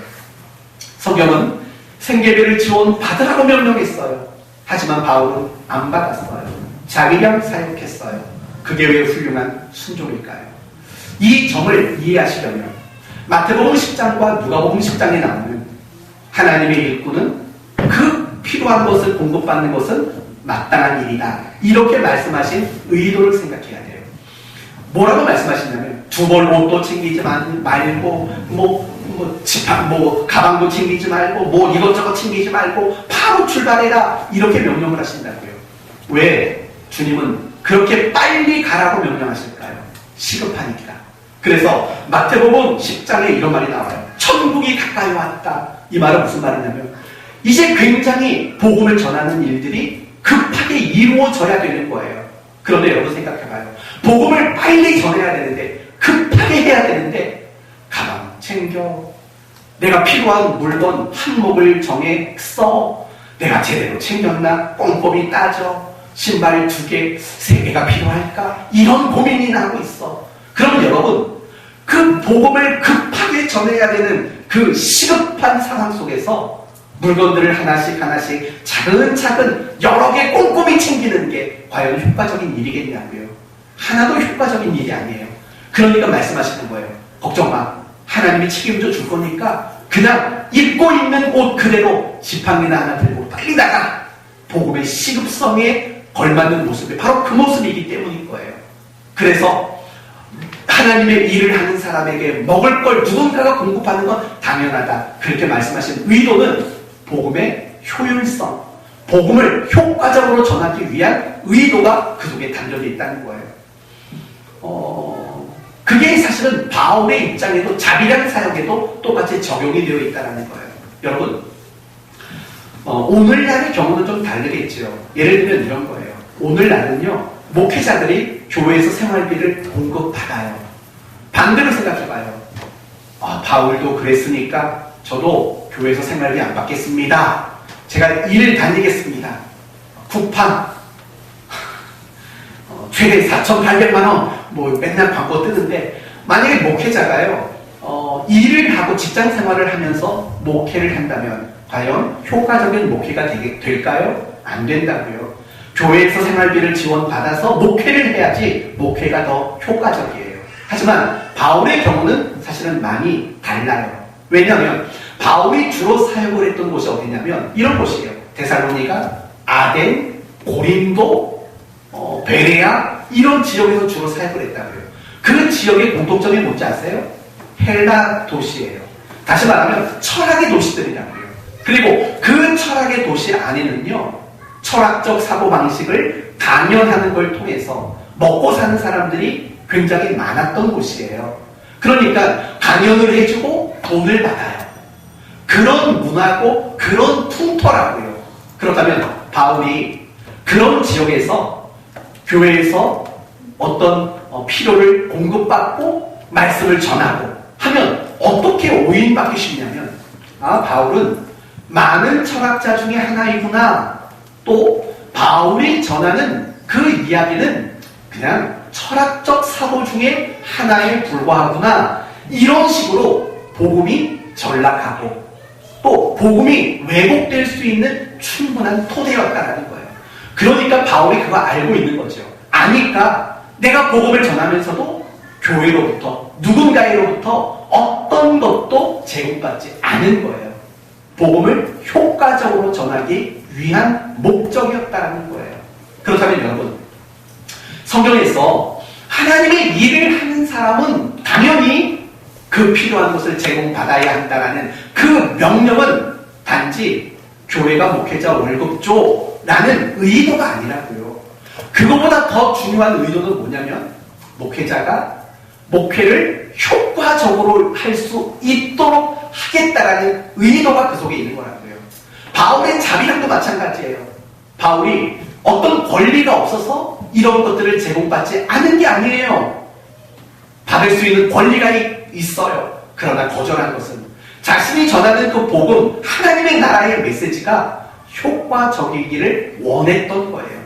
성경은 생계비를 지원 받으라고 명령했어요. 하지만 바울은 안 받았어요. 자기량 사역했어요. 그게 왜 훌륭한 순종일까요? 이 점을 이해하시려면 마태복음 10장과 누가복음 10장에 나오는 하나님의 일꾼은 그 필요한 것을 공급받는 것은 마땅한 일이다. 이렇게 말씀하신 의도를 생각해야 돼요. 뭐라고 말씀하시냐면 두 벌 옷도 챙기지 말고 가방도 챙기지 말고 이것저것 챙기지 말고 바로 출발해라. 이렇게 명령을 하신다고요. 왜 주님은 그렇게 빨리 가라고 명령하실까요? 시급하니까. 그래서 마태복음 10장에 이런 말이 나와요. 천국이 가까이 왔다. 이 말은 무슨 말이냐면 이제 굉장히 복음을 전하는 일들이 급하게 이루어져야 되는 거예요. 그런데 여러분 생각해봐요. 복음을 빨리 전해야 되는데, 급하게 해야 되는데, 가방 챙겨, 내가 필요한 물건 항목을 정해 써, 내가 제대로 챙겼나 꼼꼼히 따져, 신발 2개, 3개가 필요할까, 이런 고민이 나고 있어. 그러면 여러분, 그 복음을 급하게 전해야 되는 그 시급한 상황 속에서 물건들을 하나씩 차근차근 여러 개 꼼꼼히 챙기는 게 과연 효과적인 일이겠냐고요. 하나도 효과적인 일이 아니에요. 그러니까 말씀하시는 거예요. 걱정 마. 하나님이 책임져 줄 거니까 그냥 입고 있는 옷 그대로 지팡이나 하나 들고 빨리 나가. 복음의 시급성에 걸맞는 모습이 바로 그 모습이기 때문인 거예요. 그래서 하나님의 일을 하는 사람에게 먹을 걸 누군가가 공급하는 건 당연하다. 그렇게 말씀하신 의도는 복음의 효율성, 복음을 효과적으로 전하기 위한 의도가 그 속에 담겨져 있다는 거예요. 그게 사실은 바울의 입장에도 자비랑 사역에도 똑같이 적용이 되어 있다는 거예요. 여러분, 오늘날의 경우는 좀 다르겠죠. 예를 들면 이런 거예요. 오늘날은요, 목회자들이 교회에서 생활비를 공급받아요. 반대로 생각해봐요. 바울도 그랬으니까 저도 교회에서 생활비 안 받겠습니다. 제가 일 다니겠습니다. 쿠팡 최대 4,800만 원 뭐 맨날 광고 뜨는데, 만약에 목회자가요 일을 하고 직장 생활을 하면서 목회를 한다면 과연 효과적인 목회가 될까요? 안 된다고요. 교회에서 생활비를 지원받아서 목회를 해야지 목회가 더 효과적이에요. 하지만 바울의 경우는 사실은 많이 달라요. 왜냐하면 바울이 주로 사역을 했던 곳이 어디냐면 이런 곳이에요. 데살로니가, 아덴, 고린도, 베레아, 이런 지역에서 주로 사역을 했다고요. 그 지역의 공통점이 뭔지 아세요? 헬라 도시예요. 다시 말하면 철학의 도시들이라고요. 그리고 그 철학의 도시 안에는요, 철학적 사고방식을 강연하는 걸 통해서 먹고 사는 사람들이 굉장히 많았던 곳이에요. 그러니까 강연을 해주고 돈을 받아요. 그런 문화고 그런 풍토라고요. 그렇다면 바울이 그런 지역에서 교회에서 어떤 필요를 공급받고 말씀을 전하고 하면 어떻게 오인받기 쉽냐면, 바울은 많은 철학자 중에 하나이구나, 또 바울이 전하는 그 이야기는 그냥 철학적 사고 중에 하나에 불과하구나, 이런 식으로 복음이 전락하고 또 복음이 왜곡될 수 있는 충분한 토대였다라는 거예요. 그러니까 바울이 그거 알고 있는 거죠. 아니까 내가 복음을 전하면서도 교회로부터, 누군가로부터 어떤 것도 제공받지 않은 거예요. 복음을 효과적으로 전하기 위한 목적이었다는 거예요. 그렇다면 여러분, 성경에서 하나님의 일을 하는 사람은 당연히 그 필요한 것을 제공받아야 한다는 그 명령은 단지 교회가 목회자 월급 줘라는 의도가 아니라고요. 그거보다 더 중요한 의도는 뭐냐면, 목회자가 목회를 효과적으로 할 수 있도록 하겠다라는 의도가 그 속에 있는 거라고요. 바울의 자비랑도 마찬가지예요. 바울이 어떤 권리가 없어서 이런 것들을 제공받지 않은 게 아니에요. 받을 수 있는 권리가 있어요. 그러나 거절한 것은 자신이 전하는 그 복음, 하나님의 나라의 메시지가 효과적이기를 원했던 거예요.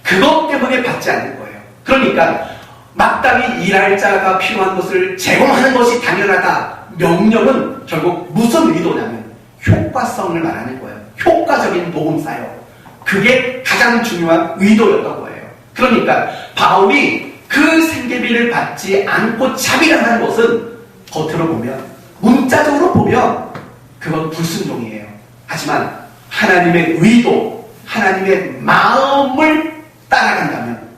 그것 때문에 받지 않는 거예요. 그러니까 마땅히 일할 자가 필요한 것을 제공하는 것이 당연하다. 명령은 결국 무슨 의도냐면 효과성을 말하는 거예요. 효과적인 복음사역. 그게 가장 중요한 의도였던 거예요. 그러니까 바울이 그 생계비를 받지 않고 자비를 한 것은 겉으로 보면, 문자적으로 보면 그건 불순종이에요. 하지만 하나님의 의도, 하나님의 마음을 따라간다면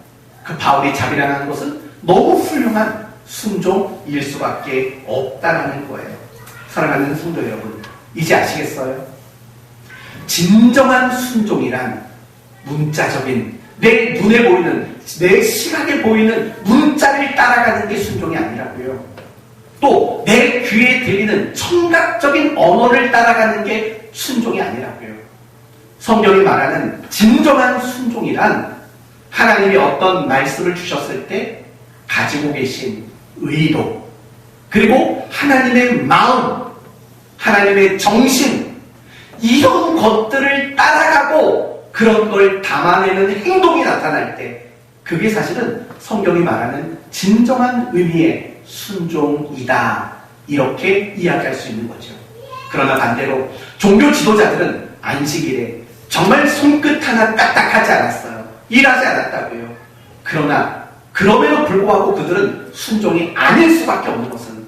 그 바울이 자비라는 것은 너무 훌륭한 순종일 수밖에 없다는 거예요. 사랑하는 성도 여러분, 이제 아시겠어요? 진정한 순종이란 문자적인, 내 눈에 보이는, 내 시각에 보이는 문자를 따라가는 게 순종이 아니라고요. 또 내 귀에 들리는 청각적인 언어를 따라가는 게 순종이 아니라고요. 성경이 말하는 진정한 순종이란 하나님이 어떤 말씀을 주셨을 때 가지고 계신 의도, 그리고 하나님의 마음, 하나님의 정신, 이런 것들을 따라가고 그런 걸 담아내는 행동이 나타날 때 그게 사실은 성경이 말하는 진정한 의미의 순종이다, 이렇게 이야기할 수 있는 거죠. 그러나 반대로 종교 지도자들은 안식일에 정말 손끝 하나 까딱하지 않았어요. 일하지 않았다고요. 그러나 그럼에도 불구하고 그들은 순종이 아닐 수밖에 없는 것은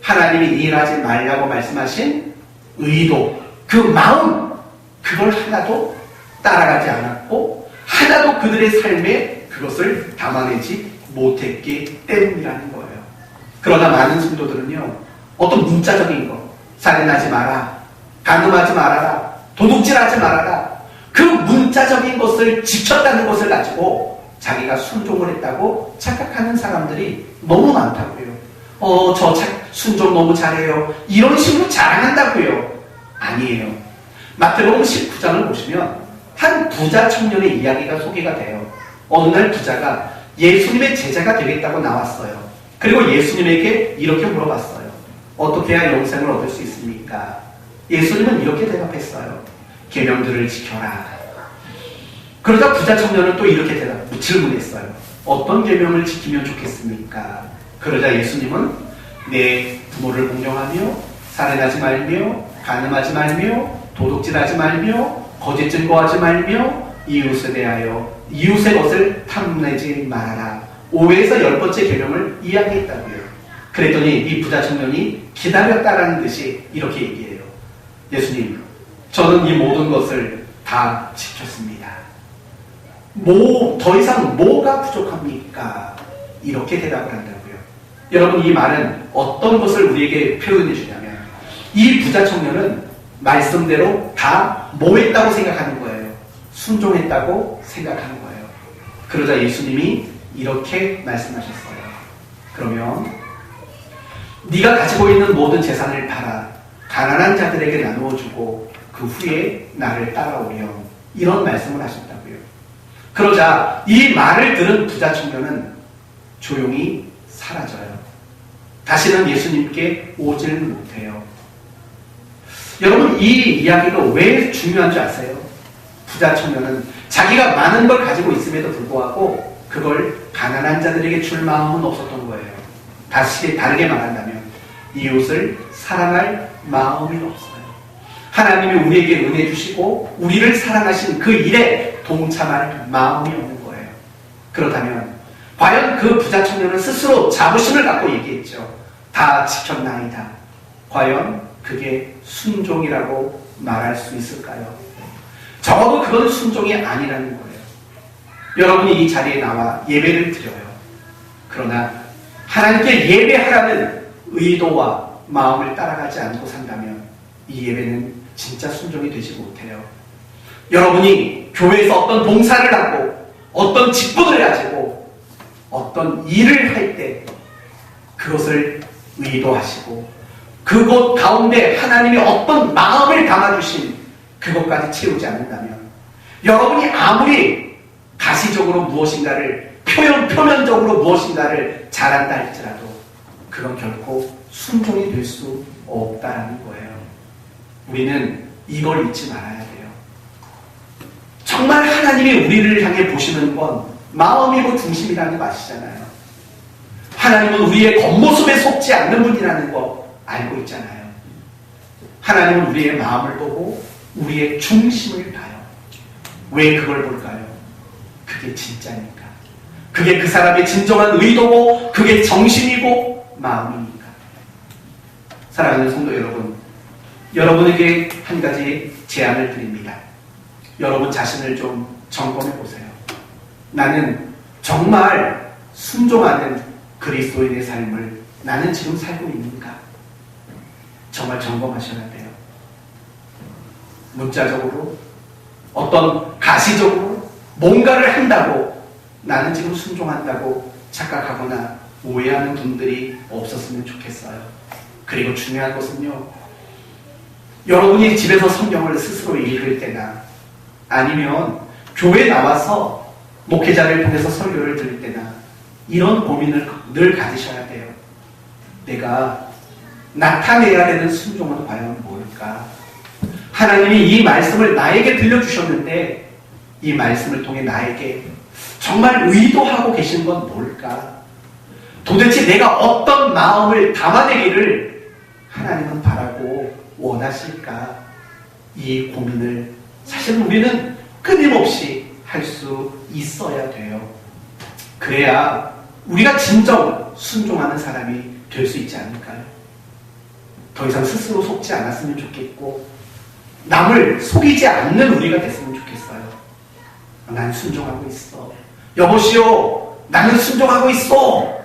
하나님이 일하지 말라고 말씀하신 의도, 그 마음, 그걸 하나도 따라가지 않았고 하나도 그들의 삶에 그것을 담아내지 못했기 때문이라는 거예요. 그러나 많은 성도들은요, 어떤 문자적인 거, 살인하지 마라, 간음하지 말아라, 도둑질하지 말아라, 그 문자적인 것을 지켰다는 것을 가지고 자기가 순종을 했다고 착각하는 사람들이 너무 많다고요. 순종 너무 잘해요, 이런 식으로 자랑한다고요. 아니에요. 마태복음 19장을 보시면 한 부자 청년의 이야기가 소개가 돼요. 어느 날 부자가 예수님의 제자가 되겠다고 나왔어요. 그리고 예수님에게 이렇게 물어봤어요. 어떻게 해야 영생을 얻을 수 있습니까? 예수님은 이렇게 대답했어요. 계명들을 지켜라. 그러자 부자 청년은 또 이렇게 질문했어요. 어떤 계명을 지키면 좋겠습니까? 그러자 예수님은 내 부모를 공경하며 살인하지 말며 간음하지 말며 도둑질하지 말며 거짓 증거하지 말며 이웃에 대하여 이웃의 것을 탐내지 말아라. 5에서 10번째 계명을 이야기했다고요. 그랬더니 이 부자 청년이 기다렸다라는 듯이 이렇게 얘기해요. 예수님, 저는 이 모든 것을 다 지켰습니다. 더 이상 뭐가 부족합니까? 이렇게 대답을 한다고요. 여러분, 이 말은 어떤 것을 우리에게 표현해 주냐면 이 부자 청년은 말씀대로 다 뭐 했다고 생각하는 거예요. 순종했다고 생각하는 거예요. 그러자 예수님이 이렇게 말씀하셨어요. 그러면 네가 가지고 있는 모든 재산을 팔아 가난한 자들에게 나누어주고 그 후에 나를 따라오렴, 이런 말씀을 하셨다고요. 그러자 이 말을 들은 부자 청년은 조용히 사라져요. 다시는 예수님께 오질 못해요. 여러분, 이 이야기가 왜 중요한 줄 아세요? 부자 청년은 자기가 많은 걸 가지고 있음에도 불구하고 그걸 가난한 자들에게 줄 마음은 없었던 거예요. 다르게 말한다면 이웃을 사랑할 마음이 없어요. 하나님이 우리에게 은혜 주시고 우리를 사랑하신 그 일에 동참할 마음이 없는 거예요. 그렇다면 과연 그 부자 청년은 스스로 자부심을 갖고 얘기했죠. 다 지켰나이다. 과연 그게 순종이라고 말할 수 있을까요? 적어도 그건 순종이 아니라는 거예요. 여러분이 이 자리에 나와 예배를 드려요. 그러나 하나님께 예배하라는 의도와 마음을 따라가지 않고 산다면 이 예배는 진짜 순종이 되지 못해요. 여러분이 교회에서 어떤 봉사를 하고 어떤 직분을 가지고 어떤 일을 할 때 그것을 의도하시고 그곳 가운데 하나님이 어떤 마음을 담아주신 그것까지 채우지 않는다면 여러분이 아무리 가시적으로 무엇인가를 표면적으로 무엇인가를 잘한다 할지라도 그건 결코 순종이 될 수 없다는 거예요. 우리는 이걸 잊지 말아야 돼요. 정말 하나님이 우리를 향해 보시는 건 마음이고 중심이라는 거 아시잖아요. 하나님은 우리의 겉모습에 속지 않는 분이라는 거 알고 있잖아요. 하나님은 우리의 마음을 보고 우리의 중심을 봐요. 왜 그걸 볼까요? 그게 진짜니까. 그게 그 사람의 진정한 의도고 그게 정신이고 마음이니까. 사랑하는 성도 여러분, 여러분에게 한 가지 제안을 드립니다. 여러분 자신을 좀 점검해 보세요. 나는 정말 순종하는 그리스도인의 삶을 나는 지금 살고 있는가? 정말 점검하셔야 돼요. 문자적으로, 어떤 가시적으로 뭔가를 한다고 나는 지금 순종한다고 착각하거나 오해하는 분들이 없었으면 좋겠어요. 그리고 중요한 것은요, 여러분이 집에서 성경을 스스로 읽을 때나 아니면 교회 나와서 목회자를 통해서 설교를 들을 때나 이런 고민을 늘 가지셔야 돼요. 내가 나타내야 되는 순종은 과연 뭘까? 하나님이 이 말씀을 나에게 들려주셨는데 이 말씀을 통해 나에게 정말 의도하고 계신 건 뭘까? 도대체 내가 어떤 마음을 담아내기를 하나님은 바라고 원하실까? 이 고민을 사실 우리는 끊임없이 할 수 있어야 돼요. 그래야 우리가 진정 순종하는 사람이 될 수 있지 않을까요? 더 이상 스스로 속지 않았으면 좋겠고 남을 속이지 않는 우리가 됐으면 좋겠어요. 난 순종하고 있어. 여보시오, 나는 순종하고 있어.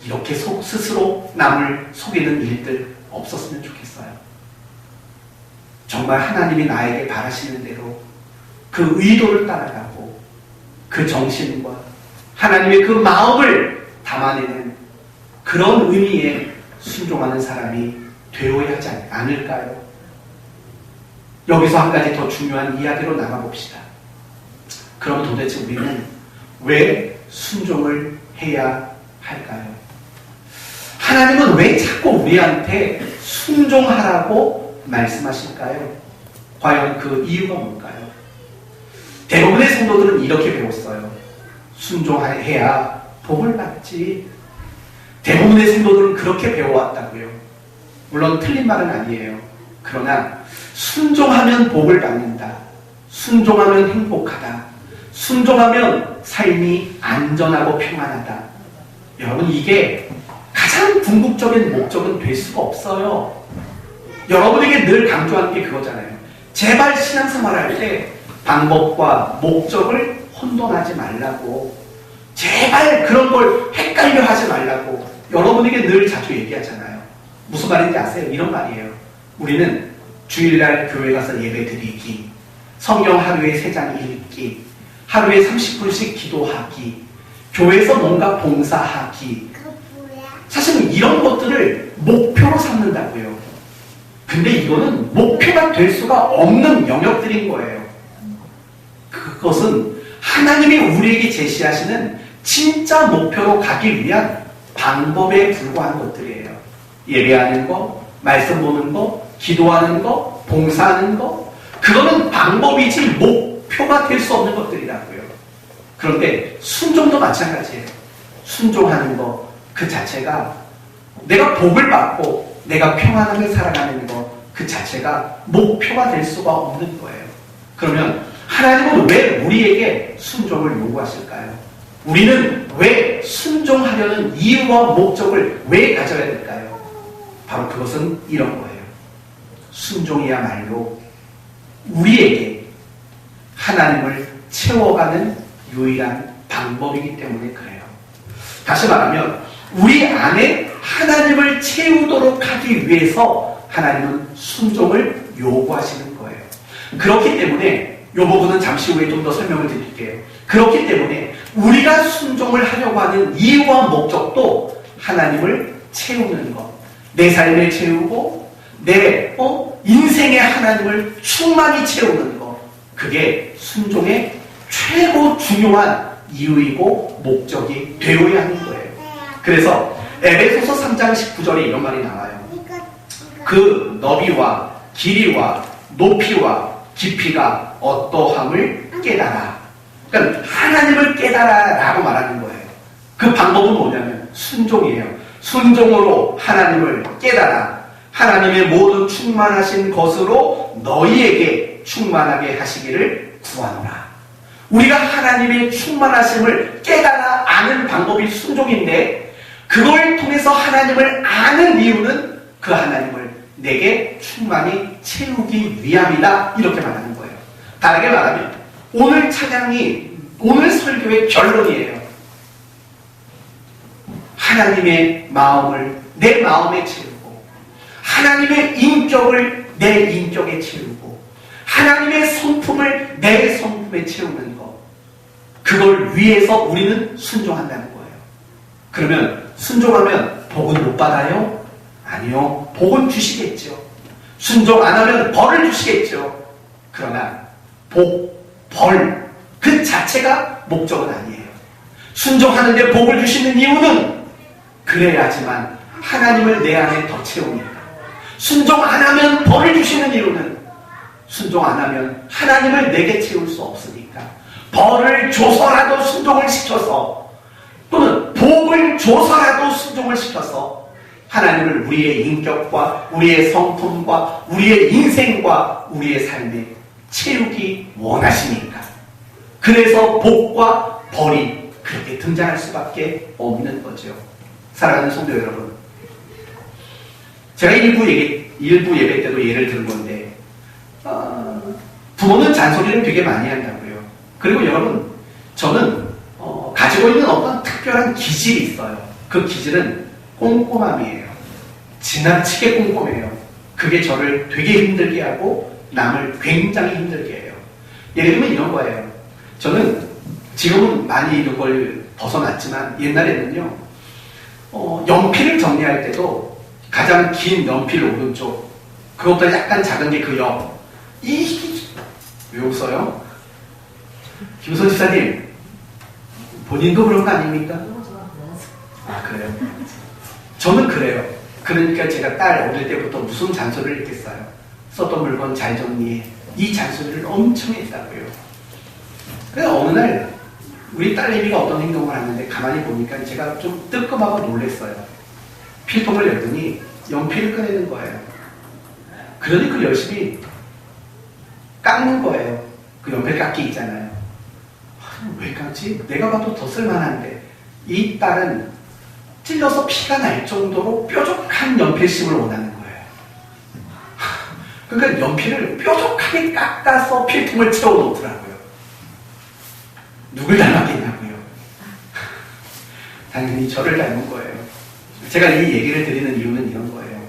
이렇게 스스로 남을 속이는 일들 없었으면 좋겠어요. 정말 하나님이 나에게 바라시는 대로 그 의도를 따라가고 그 정신과 하나님의 그 마음을 담아내는 그런 의미에 순종하는 사람이 되어야 하지 않을까요? 여기서 한 가지 더 중요한 이야기로 나가봅시다. 그럼 도대체 우리는 왜 순종을 해야 할까요? 하나님은 왜 자꾸 우리한테 순종하라고 말씀하실까요? 과연 그 이유가 뭘까요? 대부분의 성도들은 이렇게 배웠어요. 순종해야 복을 받지. 대부분의 성도들은 그렇게 배워왔다고요. 물론 틀린 말은 아니에요. 그러나 순종하면 복을 받는다. 순종하면 행복하다. 순종하면 삶이 안전하고 평안하다. 여러분, 이게 가장 궁극적인 목적은 될 수가 없어요. 여러분에게 늘 강조하는 게 그거잖아요. 제발 신앙생활할 때 방법과 목적을 혼돈하지 말라고. 제발 그런 걸 헷갈려 하지 말라고 여러분에게 늘 자주 얘기하잖아요. 무슨 말인지 아세요? 이런 말이에요. 우리는 주일날 교회 가서 예배 드리기, 성경 하루에 3장 읽기, 하루에 30분씩 기도하기, 교회에서 뭔가 봉사하기. 사실은 이런 것들을 목표로 삼는다고요. 근데 이거는 목표가 될 수가 없는 영역들인 거예요. 그것은 하나님이 우리에게 제시하시는 진짜 목표로 가기 위한 방법에 불과한 것들이에요. 예배하는 거, 말씀 보는 거, 기도하는 거, 봉사하는 거, 그거는 방법이지 목표가 될 수 없는 것들이라고요. 그런데 순종도 마찬가지예요. 순종하는 거 그 자체가 내가 복을 받고 내가 평안하게 살아가는 거 그 자체가 목표가 될 수가 없는 거예요. 그러면 하나님은 왜 우리에게 순종을 요구하실까요? 우리는 왜 순종하려는 이유와 목적을 왜 가져야 될까요? 바로 그것은 이런 거예요. 순종이야말로 우리에게 하나님을 채워가는 유일한 방법이기 때문에 그래요. 다시 말하면 우리 안에 하나님을 채우도록 하기 위해서 하나님은 순종을 요구하시는 거예요. 그렇기 때문에 이 부분은 잠시 후에 좀 더 설명을 드릴게요. 그렇기 때문에 우리가 순종을 하려고 하는 이유와 목적도 하나님을 채우는 것, 내 삶을 채우고 내 인생의 하나님을 충만히 채우는 것, 그게 순종의 최고 중요한 이유이고 목적이 되어야 하는 거예요. 그래서 에베소서 3장 19절에 이런 말이 나와요. 그 너비와 길이와 높이와 깊이가 어떠함을 깨달아. 그러니까 하나님을 깨달아 라고 말하는 거예요. 그 방법은 뭐냐면 순종이에요. 순종으로 하나님을 깨달아 하나님의 모든 충만하신 것으로 너희에게 충만하게 하시기를 구하노라. 우리가 하나님의 충만하심을 깨달아 아는 방법이 순종인데, 그걸 통해서 하나님을 아는 이유는 그 하나님을 내게 충만히 채우기 위함이다, 이렇게 말하는 거예요. 다르게 말하면 오늘 찬양이, 오늘 설교의 결론이에요. 하나님의 마음을 내 마음에 채우고, 하나님의 인격을 내 인격에 채우고, 하나님의 성품을 내 성품에 채우는 것, 그걸 위해서 우리는 순종한다는 거예요. 그러면 순종하면 복은 못 받아요? 아니요. 복은 주시겠죠. 순종 안 하면 벌을 주시겠죠. 그러나 벌, 그 자체가 목적은 아니에요. 순종하는데 복을 주시는 이유는 그래야지만 하나님을 내 안에 더 채우니까. 순종 안 하면 벌을 주시는 이유는 순종 안 하면 하나님을 내게 채울 수 없으니까. 벌을 줘서라도 순종을 시켜서, 또는 복을 줘서라도 순종을 시켜서 하나님을 우리의 인격과 우리의 성품과 우리의 인생과 우리의 삶에 채우기 원하시니까. 그래서 복과 벌이 그렇게 등장할 수밖에 없는 거죠. 사랑하는 성도 여러분, 제가 일부 예배 때도 예를 든 건데, 부모는 잔소리를 되게 많이 한다고요. 그리고 여러분, 저는 가지고 있는 어떤 특별한 기질이 있어요. 그 기질은 꼼꼼함이에요. 지나치게 꼼꼼해요. 그게 저를 되게 힘들게 하고 남을 굉장히 힘들게 해요. 예를 들면 이런 거예요. 저는 지금은 많이 이걸 벗어났지만 옛날에는요, 연필을 정리할 때도 가장 긴 연필 오른쪽, 그것보다 약간 작은 게 그 옆. 왜 웃어요? 김선 지사님, 본인도 그런 거 아닙니까? 아, 그래요? 저는 그래요. 그러니까 제가 딸 어릴 때부터 무슨 잔소리를 했겠어요. 썼던 물건 잘 정리해. 이 잔소리를 엄청 했다고요. 그래서 어느 날 우리 딸내미가 어떤 행동을 하는데 가만히 보니까 제가 좀 뜨끔하고 놀랐어요. 필통을 열더니 연필을 꺼내는 거예요. 그러니 그걸 열심히 깎는 거예요. 그 연필 깎기 있잖아요. 왜 깎지? 내가 봐도 더 쓸만한데. 이 딸은 찔러서 피가 날 정도로 뾰족한 연필심을 원하는 거예요. 그러니까 연필을 뾰족하게 깎아서 필통을 채워놓더라고요. 누굴 닮았겠냐고요. 당연히 저를 닮은 거예요. 제가 이 얘기를 드리는 이유는 이런 거예요.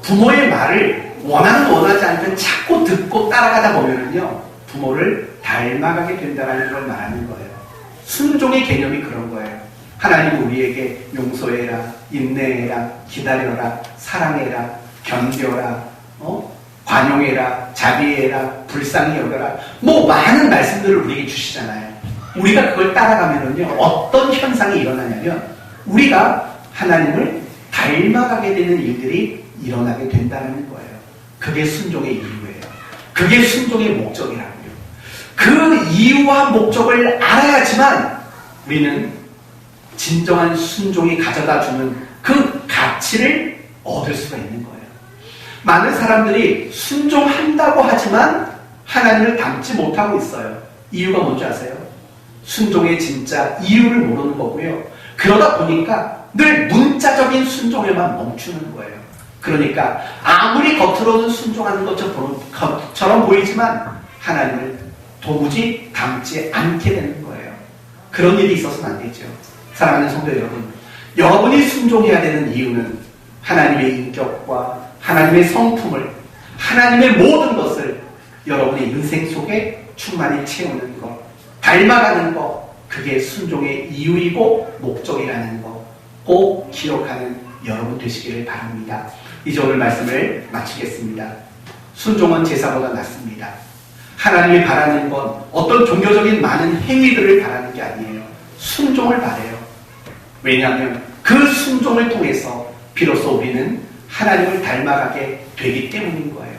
부모의 말을 원하지 않든 자꾸 듣고 따라가다 보면은요, 부모를 닮아가게 된다는 걸 말하는 거예요. 순종의 개념이 그런 거예요. 하나님 우리에게 용서해라, 인내해라, 기다려라, 사랑해라, 견뎌라, 관용해라, 자비해라, 불쌍히 여겨라, 뭐 많은 말씀들을 우리에게 주시잖아요. 우리가 그걸 따라가면은요, 어떤 현상이 일어나냐면 우리가 하나님을 닮아가게 되는 일들이 일어나게 된다는 거예요. 그게 순종의 이유예요. 그게 순종의 목적이라고요. 그 이유와 목적을 알아야지만 우리는 진정한 순종이 가져다주는 그 가치를 얻을 수가 있는 거예요. 많은 사람들이 순종한다고 하지만 하나님을 닮지 못하고 있어요. 이유가 뭔지 아세요? 순종의 진짜 이유를 모르는 거고요. 그러다 보니까 늘 문자적인 순종에만 멈추는 거예요. 그러니까 아무리 겉으로는 순종하는 것처럼 보이지만 하나님을 도무지 닮지 않게 되는 거예요. 그런 일이 있어서는 안 되죠. 사랑하는 성도 여러분, 여러분이 순종해야 되는 이유는 하나님의 인격과 하나님의 성품을, 하나님의 모든 것을 여러분의 인생 속에 충만히 채우는 것, 닮아가는 것, 그게 순종의 이유이고 목적이라는 것 꼭 기억하는 여러분 되시기를 바랍니다. 이제 오늘 말씀을 마치겠습니다. 순종은 제사보다 낫습니다. 하나님이 바라는 건 어떤 종교적인 많은 행위들을 바라는 게 아니에요. 순종을 바라요. 왜냐하면 그 순종을 통해서 비로소 우리는 하나님을 닮아가게 되기 때문인 거예요.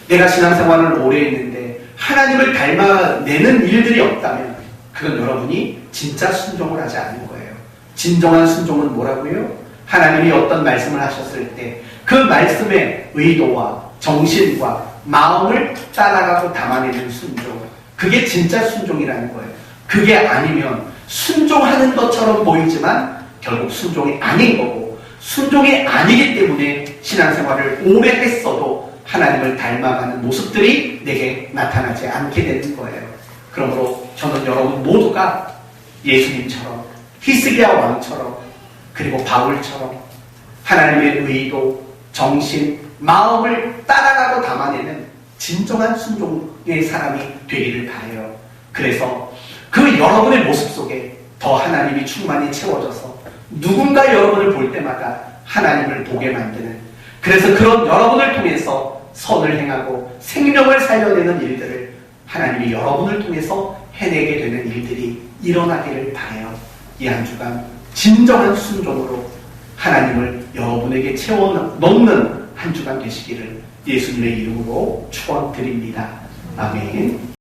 내가 신앙생활을 오래 했는데 하나님을 닮아내는 일들이 없다면 그건 여러분이 진짜 순종을 하지 않는 거예요. 진정한 순종은 뭐라고요? 하나님이 어떤 말씀을 하셨을 때 그 말씀의 의도와 정신과 마음을 따라가고 담아내는 순종, 그게 진짜 순종이라는 거예요. 그게 아니면 순종하는 것처럼 보이지만 결국 순종이 아닌 거고, 순종이 아니기 때문에 신앙생활을 오래 했어도 하나님을 닮아가는 모습들이 내게 나타나지 않게 되는 거예요. 그러므로 저는 여러분 모두가 예수님처럼, 히스기야 왕처럼, 그리고 바울처럼 하나님의 의도, 정신, 마음을 따라가고 담아내는 진정한 순종의 사람이 되기를 바라요. 그래서 그 여러분의 모습 속에 더 하나님이 충만히 채워져서 누군가 여러분을 볼 때마다 하나님을 보게 만드는, 그래서 그런 여러분을 통해서 선을 행하고 생명을 살려내는 일들을 하나님이 여러분을 통해서 해내게 되는 일들이 일어나기를 바라요. 이 한 주간 진정한 순종으로 하나님을 여러분에게 채워 넣는 한 주간 되시기를 예수님의 이름으로 축원드립니다. 아멘.